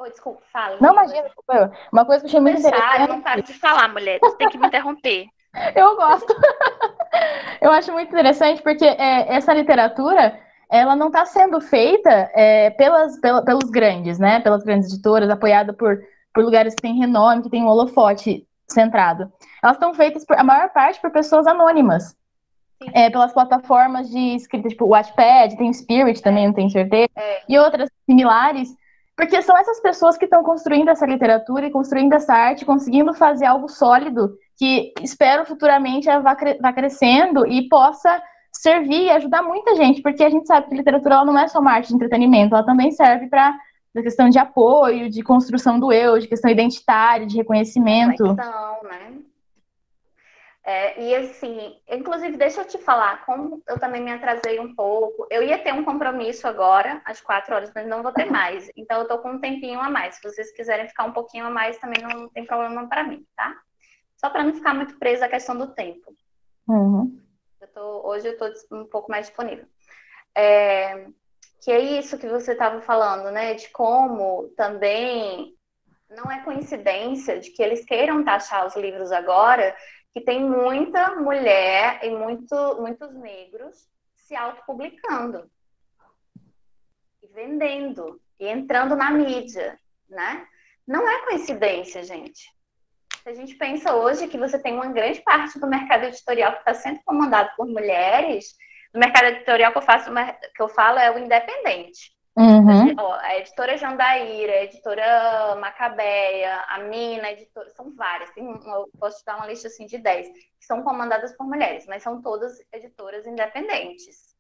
Desculpa, fala. Não, imagina, desculpa. Uma coisa que eu achei muito interessante. Eu não paro de falar, mulher. Você tem que me interromper. Eu gosto. Eu acho muito interessante porque essa literatura, ela não está sendo feita pelos grandes, né? Pelas grandes editoras, apoiada por lugares que têm renome, que têm um holofote centrado. Elas estão feitas, a maior parte, por pessoas anônimas. pelas plataformas de escrita, tipo o Wattpad, tem o Spirit também, não tenho certeza, e outras similares, porque são essas pessoas que estão construindo essa literatura e construindo essa arte, conseguindo fazer algo sólido, que espero futuramente vá crescendo e possa servir e ajudar muita gente, porque a gente sabe que a literatura ela não é só uma arte de entretenimento, ela também serve para questão de apoio, de construção do eu, de questão identitária, de reconhecimento. Reflexão, né? E assim, inclusive, deixa eu te falar, como eu também me atrasei um pouco, eu ia ter um compromisso agora, às 4 horas, mas não vou ter mais. Então, eu tô com um tempinho a mais. Se vocês quiserem ficar um pouquinho a mais, também não tem problema para mim, tá? Só para não ficar muito presa à questão do tempo. Uhum. Hoje eu tô um pouco mais disponível. Que é isso que você estava falando, né? De como também não é coincidência de que eles queiram taxar os livros agora, que tem muita mulher e muitos negros se autopublicando e vendendo e entrando na mídia, né? Não é coincidência, gente. Se a gente pensa hoje que você tem uma grande parte do mercado editorial que está sendo comandado por mulheres, o mercado editorial que eu falo é o independente. Uhum. A editora Jandaíra, a editora Macabeia, a Mina, a editora, são várias. Eu posso te dar uma lista assim, de 10, que são comandadas por mulheres, mas são todas editoras independentes,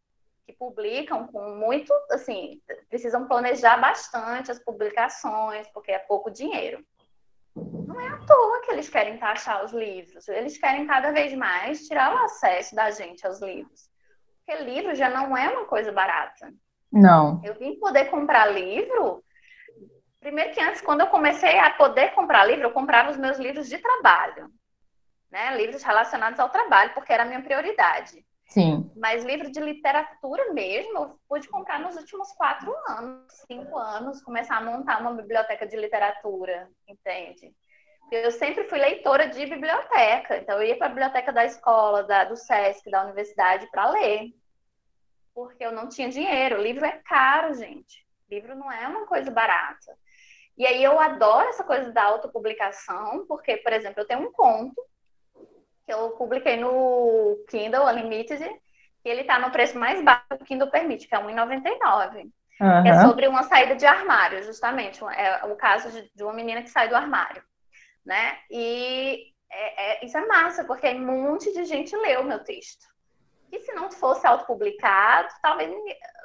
que publicam com muito, assim, precisam planejar bastante as publicações, porque é pouco dinheiro. Não é à toa que eles querem taxar os livros, eles querem cada vez mais tirar o acesso da gente aos livros. Porque livro já não é uma coisa barata. Não. Eu vim poder comprar livro. Primeiro que antes, quando eu comecei a poder comprar livro, eu comprava os meus livros de trabalho, né? Livros relacionados ao trabalho, porque era a minha prioridade. Sim. Mas livro de literatura mesmo, eu pude comprar nos últimos 4 anos, 5 anos, começar a montar uma biblioteca de literatura, entende? Eu sempre fui leitora de biblioteca, então eu ia para a biblioteca da escola, do SESC, da universidade, para ler. Porque eu não tinha dinheiro. O livro é caro, gente. O livro não é uma coisa barata. E aí eu adoro essa coisa da autopublicação, porque, por exemplo, eu tenho um conto que eu publiquei no Kindle Unlimited, e ele está no preço mais baixo que o Kindle permite, que é R$1,99. Uhum. Que é sobre uma saída de armário, justamente. É o caso de uma menina que sai do armário, né? E isso é massa, porque um monte de gente leu o meu texto. E se não fosse autopublicado,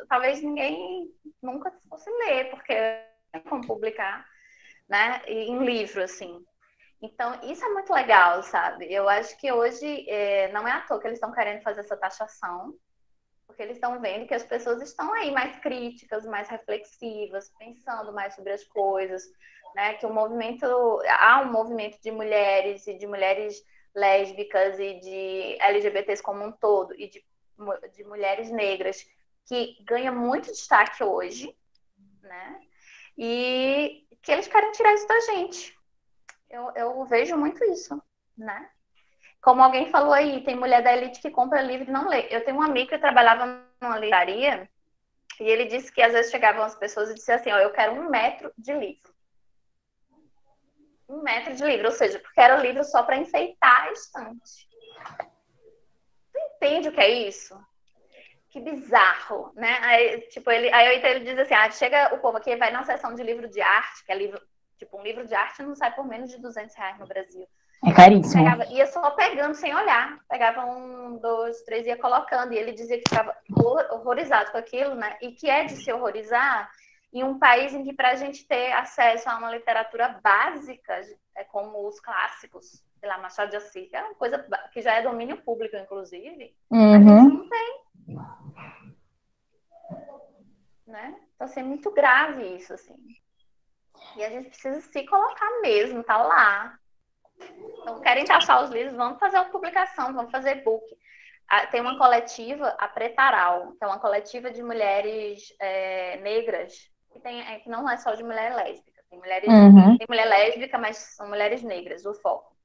talvez ninguém nunca fosse ler, porque não tem como publicar, né, em livro, assim. Então, isso é muito legal, sabe? Eu acho que hoje não é à toa que eles estão querendo fazer essa taxação, porque eles estão vendo que as pessoas estão aí mais críticas, mais reflexivas, pensando mais sobre as coisas, né? Que há um movimento de mulheres e de mulheres lésbicas e de LGBTs como um todo e de mulheres negras que ganha muito destaque hoje, né? E que eles querem tirar isso da gente. Eu vejo muito isso, né? Como alguém falou aí, tem mulher da elite que compra livro e não lê. Eu tenho um amigo que trabalhava numa livraria e ele disse que às vezes chegavam as pessoas e diziam assim, eu quero 1 metro de livro. 1 metro de livro, ou seja, porque era livro só para enfeitar a estante. Tu entende o que é isso? Que bizarro, né? Aí ele diz assim, chega o povo aqui, vai na seção de livro de arte, que é livro, tipo, um livro de arte não sai por menos de R$200 no Brasil. É caríssimo. Ia só pegando sem olhar. Pegava 1, 2, 3, ia colocando. E ele dizia que ficava horrorizado com aquilo, né? E que é de se horrorizar em um país em que, para a gente ter acesso a uma literatura básica, como os clássicos, sei lá, Machado de Assis, que é uma coisa que já é domínio público, inclusive, a gente não tem. Né? Então, assim, é muito grave isso, assim. E a gente precisa se colocar mesmo, tá lá. Então, querem taxar os livros, vamos fazer uma publicação, vamos fazer e-book. Tem uma coletiva, a Pretaral, que é uma coletiva de mulheres negras, que não é só de mulher lésbica. Tem mulher lésbica, mas são mulheres negras, o foco.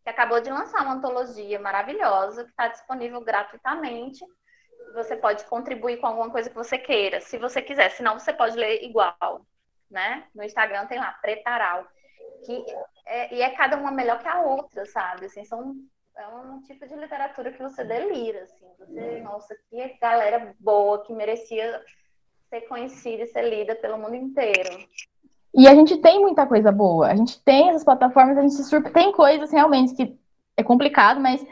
Que acabou de lançar uma antologia maravilhosa, que está disponível gratuitamente. Você pode contribuir com alguma coisa que você queira, se você quiser. Senão, você pode ler igual, né? No Instagram tem lá, Pretaral. E é cada uma melhor que a outra, sabe? Assim, são é um tipo de literatura que você delira, assim. Você, nossa, que galera boa, que merecia ser conhecida e ser lida pelo mundo inteiro. E a gente tem muita coisa boa. A gente tem essas plataformas, a gente tem coisas realmente que é complicado, mas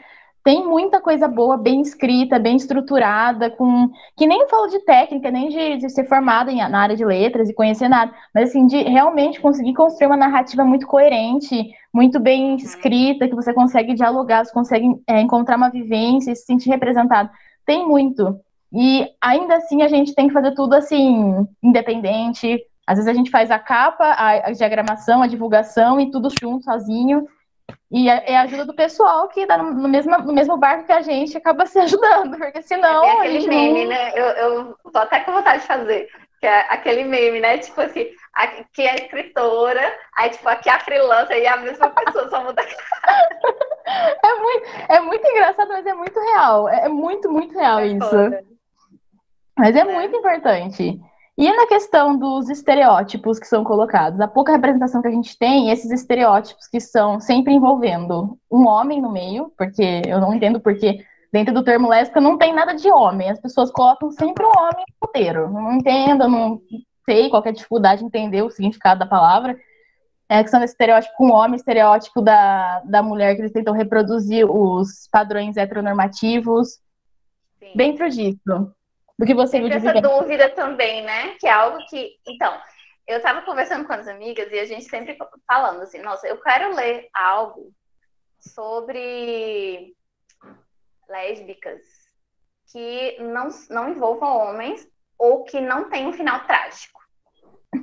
tem muita coisa boa, bem escrita, bem estruturada, com que nem falo de técnica, nem de ser formada na área de letras e conhecer nada, mas assim, de realmente conseguir construir uma narrativa muito coerente, muito bem escrita, que você consegue dialogar, você consegue encontrar uma vivência e se sentir representado. Tem muito. E ainda assim a gente tem que fazer tudo assim, independente. Às vezes a gente faz a capa, a diagramação, a divulgação e tudo junto, sozinho. E é a ajuda do pessoal que tá no mesmo barco que a gente acaba se ajudando, porque senão bem a aquele gente meme, não. né? Eu tô até com vontade de fazer. Que é aquele meme, né? Tipo assim, aqui é a escritora, aí tipo, aqui é a freelancer e a mesma pessoa, só muda. É muito engraçado, mas é muito real. É muito, muito real É isso. foda, Mas é muito né? importante. E na questão dos estereótipos que são colocados, a pouca representação que a gente tem, esses estereótipos que são sempre envolvendo um homem no meio, porque eu não entendo porque dentro do termo lésbica não tem nada de homem, as pessoas colocam sempre um homem inteiro. Não entendo, não sei qual é a dificuldade de entender o significado da palavra. É a questão desse estereótipo com o homem, estereótipo da mulher, que eles tentam reproduzir os padrões heteronormativos. Sim. Dentro disso, do que você viu Sempre de essa vivência. dúvida também, né? Que é algo que. Então, eu tava conversando com as amigas e a gente sempre falando assim, nossa, eu quero ler algo sobre lésbicas que não envolvam homens ou que não tem um final trágico.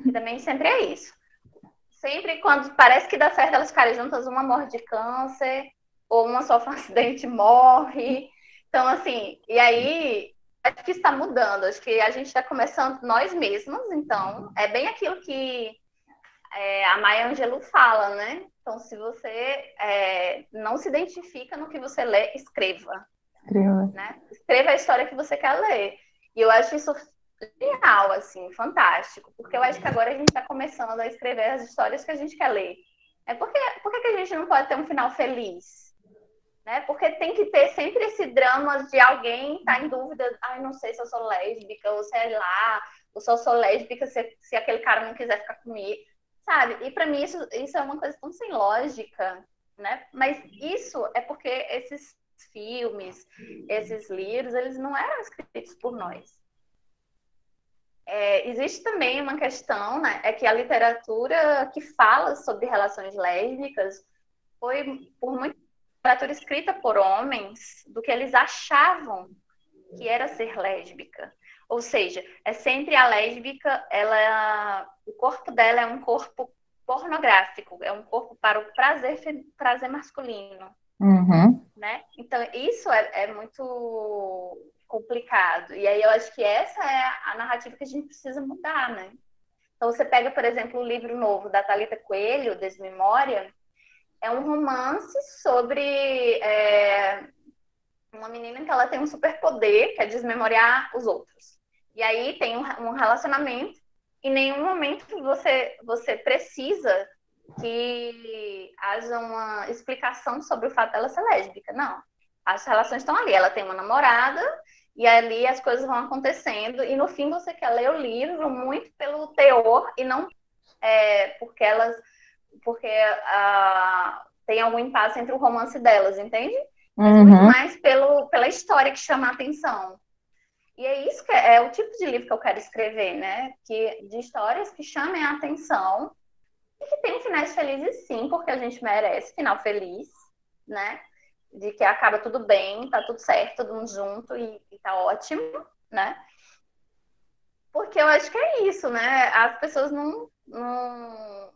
E também sempre é isso. Sempre quando parece que dá certo elas ficarem juntas, uma morre de câncer, ou uma sofre um acidente e morre. Então, assim, e aí acho que está mudando, acho que a gente está começando nós mesmos, então é bem aquilo que a Maya Angelou fala, né? Então, se você não se identifica no que você lê, escreva. Né? Escreva a história que você quer ler. E eu acho isso genial, assim, fantástico. Porque eu acho que agora a gente está começando a escrever as histórias que a gente quer ler. Por que a gente não pode ter um final feliz? Né? Porque tem que ter sempre esse drama de alguém estar em dúvida, ai, não sei se eu sou lésbica, ou sei lá, ou se eu sou lésbica se aquele cara não quiser ficar comigo, sabe? E para mim isso é uma coisa tão sem lógica, né? Mas isso é porque esses filmes, esses livros, eles não eram escritos por nós. Existe também uma questão, né, é que a literatura que fala sobre relações lésbicas foi por muito literatura escrita por homens do que eles achavam que era ser lésbica. Ou seja, é sempre a lésbica, o corpo dela é um corpo pornográfico, é um corpo para o prazer masculino. Uhum. Né? Então, isso é muito complicado. E aí eu acho que essa é a narrativa que a gente precisa mudar, né? Então, você pega, por exemplo, o livro novo da Thalita Coelho, Desmemória, é um romance sobre uma menina que ela tem um superpoder, que é desmemoriar os outros. E aí tem um relacionamento, e em nenhum momento você precisa que haja uma explicação sobre o fato dela ser lésbica. Não. As relações estão ali. Ela tem uma namorada, e ali as coisas vão acontecendo, e no fim você quer ler o livro muito pelo teor, e não porque tem algum impasse entre o romance delas, entende? Mas muito Uhum. mais pela história que chama a atenção. E é isso que é o tipo de livro que eu quero escrever, né? De histórias que chamem a atenção e que tem finais felizes, sim, porque a gente merece final feliz, né? De que acaba tudo bem, tá tudo certo, todo mundo junto e tá ótimo, né? Porque eu acho que é isso, né? As pessoas não.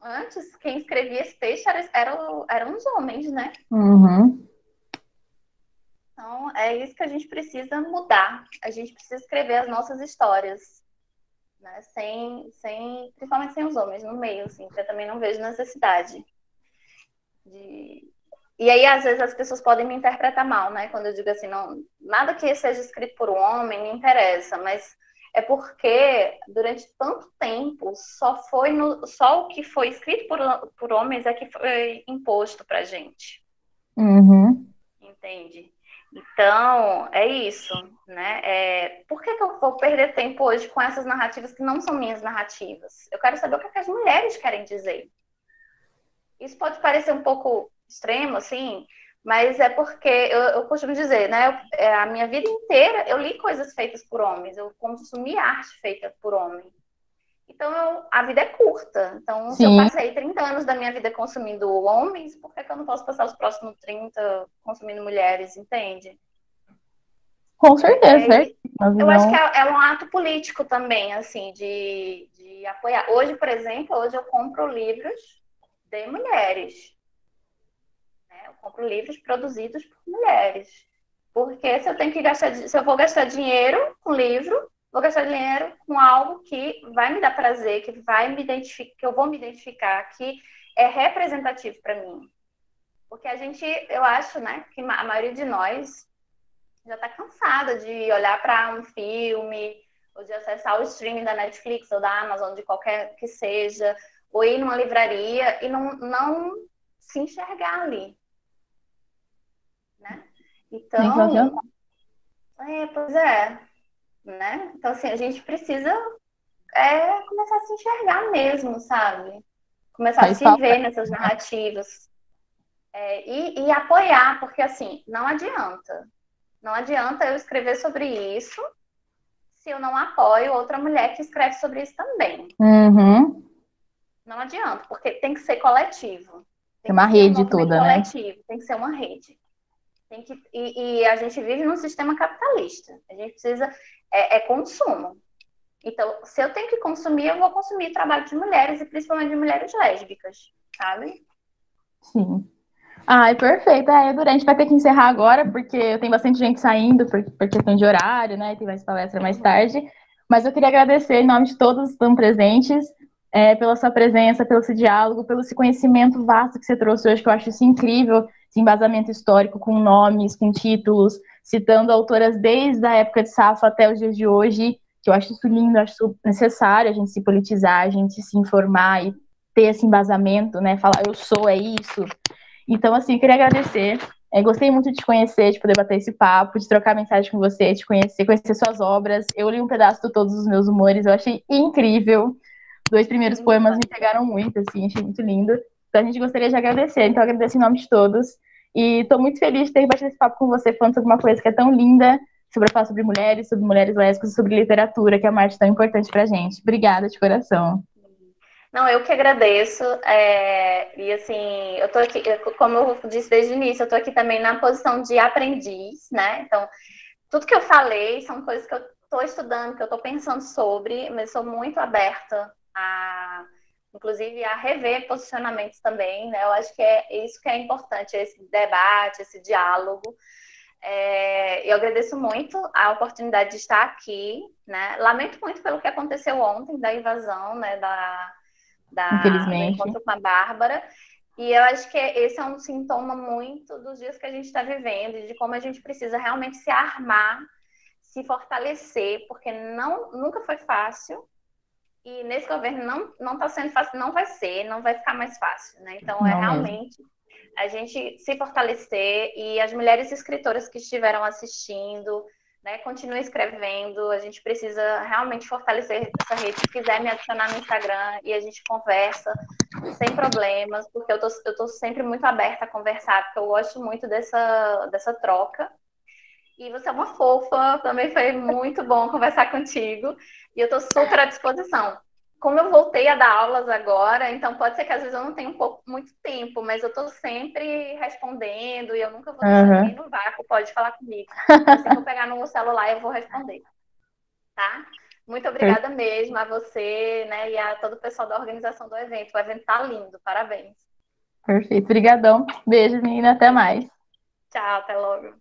Antes, quem escrevia esse texto eram os homens, né? Uhum. Então, é isso que a gente precisa mudar. A gente precisa escrever as nossas histórias, né? Principalmente sem os homens no meio, assim, porque eu também não vejo necessidade de. E aí, às vezes, as pessoas podem me interpretar mal, né? Quando eu digo assim, não, nada que seja escrito por um homem me interessa, mas é porque durante tanto tempo só o que foi escrito por homens é que foi imposto pra gente. Uhum. entende? Então, é isso, né? Por que eu vou perder tempo hoje com essas narrativas que não são minhas narrativas? Eu quero saber o que é que as mulheres querem dizer. Isso pode parecer um pouco extremo, assim, mas é porque eu costumo dizer, né? A minha vida inteira eu li coisas feitas por homens, eu consumi arte feita por homens. Então, a vida é curta. Então, se eu Sim, passei 30 anos da minha vida consumindo homens, por que eu não posso passar os próximos 30 consumindo mulheres, entende? com certeza, É, certo? Uma eu acho que visão. é um ato político também, assim, de apoiar. Hoje, por exemplo, hoje eu compro livros de mulheres. Né? Eu compro livros produzidos por mulheres. Porque se eu tenho que gastar, se eu vou gastar dinheiro com livro, vou gastar dinheiro com algo que vai me dar prazer, que vai me identificar, que eu vou me identificar, que é representativo para mim. Porque a gente, eu acho, né, que a maioria de nós já está cansada de olhar para um filme, ou de acessar o streaming da Netflix ou da Amazon, de qualquer que seja, ou ir numa livraria e não se enxergar ali, né? Sensacional. Então, pois é, né? Então, assim, a gente precisa começar a se enxergar mesmo, sabe? Começar a Faz se falta. ver nessas narrativas. E apoiar, porque, assim, não adianta. Não adianta eu escrever sobre isso se eu não apoio outra mulher que escreve sobre isso também. Uhum. Não adianta, porque tem que ser coletivo. É Tem que uma ser um rede movimento toda, né? coletivo, tem que ser uma rede. E a gente vive num sistema capitalista. A gente precisa. Consumo. Então, se eu tenho que consumir, eu vou consumir trabalho de mulheres, e principalmente de mulheres lésbicas, sabe? Sim. Ai, perfeito. A gente vai ter que encerrar agora, porque tem bastante gente saindo por questão de horário, né? Tem mais palestra mais Uhum. tarde. Mas eu queria agradecer em nome de todos que estão presentes, pela sua presença, pelo esse diálogo, pelo esse conhecimento vasto que você trouxe hoje, que eu acho isso incrível, esse embasamento histórico com nomes, com títulos, citando autoras desde a época de Safo até os dias de hoje, que eu acho isso lindo, eu acho isso necessário a gente se politizar, a gente se informar e ter esse embasamento, né? Falar eu sou, é isso. Então, assim, eu queria agradecer. Gostei muito de te conhecer, de poder bater esse papo, de trocar mensagem com você, de conhecer suas obras. Eu li um pedaço de Todos os Meus Humores, eu achei incrível. Dois primeiros poemas me pegaram muito, assim, achei muito lindo. Então, a gente gostaria de agradecer. Então, eu agradeço em nome de todos. E estou muito feliz de ter batido esse papo com você, falando sobre uma coisa que é tão linda, sobre falar sobre mulheres lésbicas, sobre literatura, que é uma arte tão importante pra gente. Obrigada de coração. Não, eu que agradeço. E assim, eu tô aqui, como eu disse desde o início, eu tô aqui também na posição de aprendiz, né? Então, tudo que eu falei são coisas que eu estou estudando, que eu estou pensando sobre, mas sou muito aberta inclusive, a rever posicionamentos também, né? Eu acho que é isso que é importante, esse debate, esse diálogo. Eu agradeço muito a oportunidade de estar aqui, né? Lamento muito pelo que aconteceu ontem, da invasão, né? Do Infelizmente. encontro com a Bárbara. E eu acho que esse é um sintoma muito dos dias que a gente está vivendo e de como a gente precisa realmente se armar, se fortalecer, porque nunca foi fácil. E nesse governo não está sendo fácil, não vai ser, não vai ficar mais fácil, né? Então é Não mesmo. realmente a gente se fortalecer e as mulheres escritoras que estiveram assistindo, né, continuem escrevendo. A gente precisa realmente fortalecer essa rede. Se quiser me adicionar no Instagram e a gente conversa sem problemas, porque eu tô sempre muito aberta a conversar, porque eu gosto muito dessa troca. E você é uma fofa, também foi muito bom conversar contigo. E eu estou super à disposição. Como eu voltei a dar aulas agora, então pode ser que às vezes eu não tenha muito tempo, mas eu estou sempre respondendo e eu nunca vou deixar ninguém Uhum. no vácuo, pode falar comigo. Assim que eu pegar no celular, eu vou responder, tá? Muito obrigada mesmo a você, né, e a todo o pessoal da organização do evento. O evento tá lindo, parabéns. Perfeito. Obrigadão. Beijo, menina. Até mais. Tchau, até logo.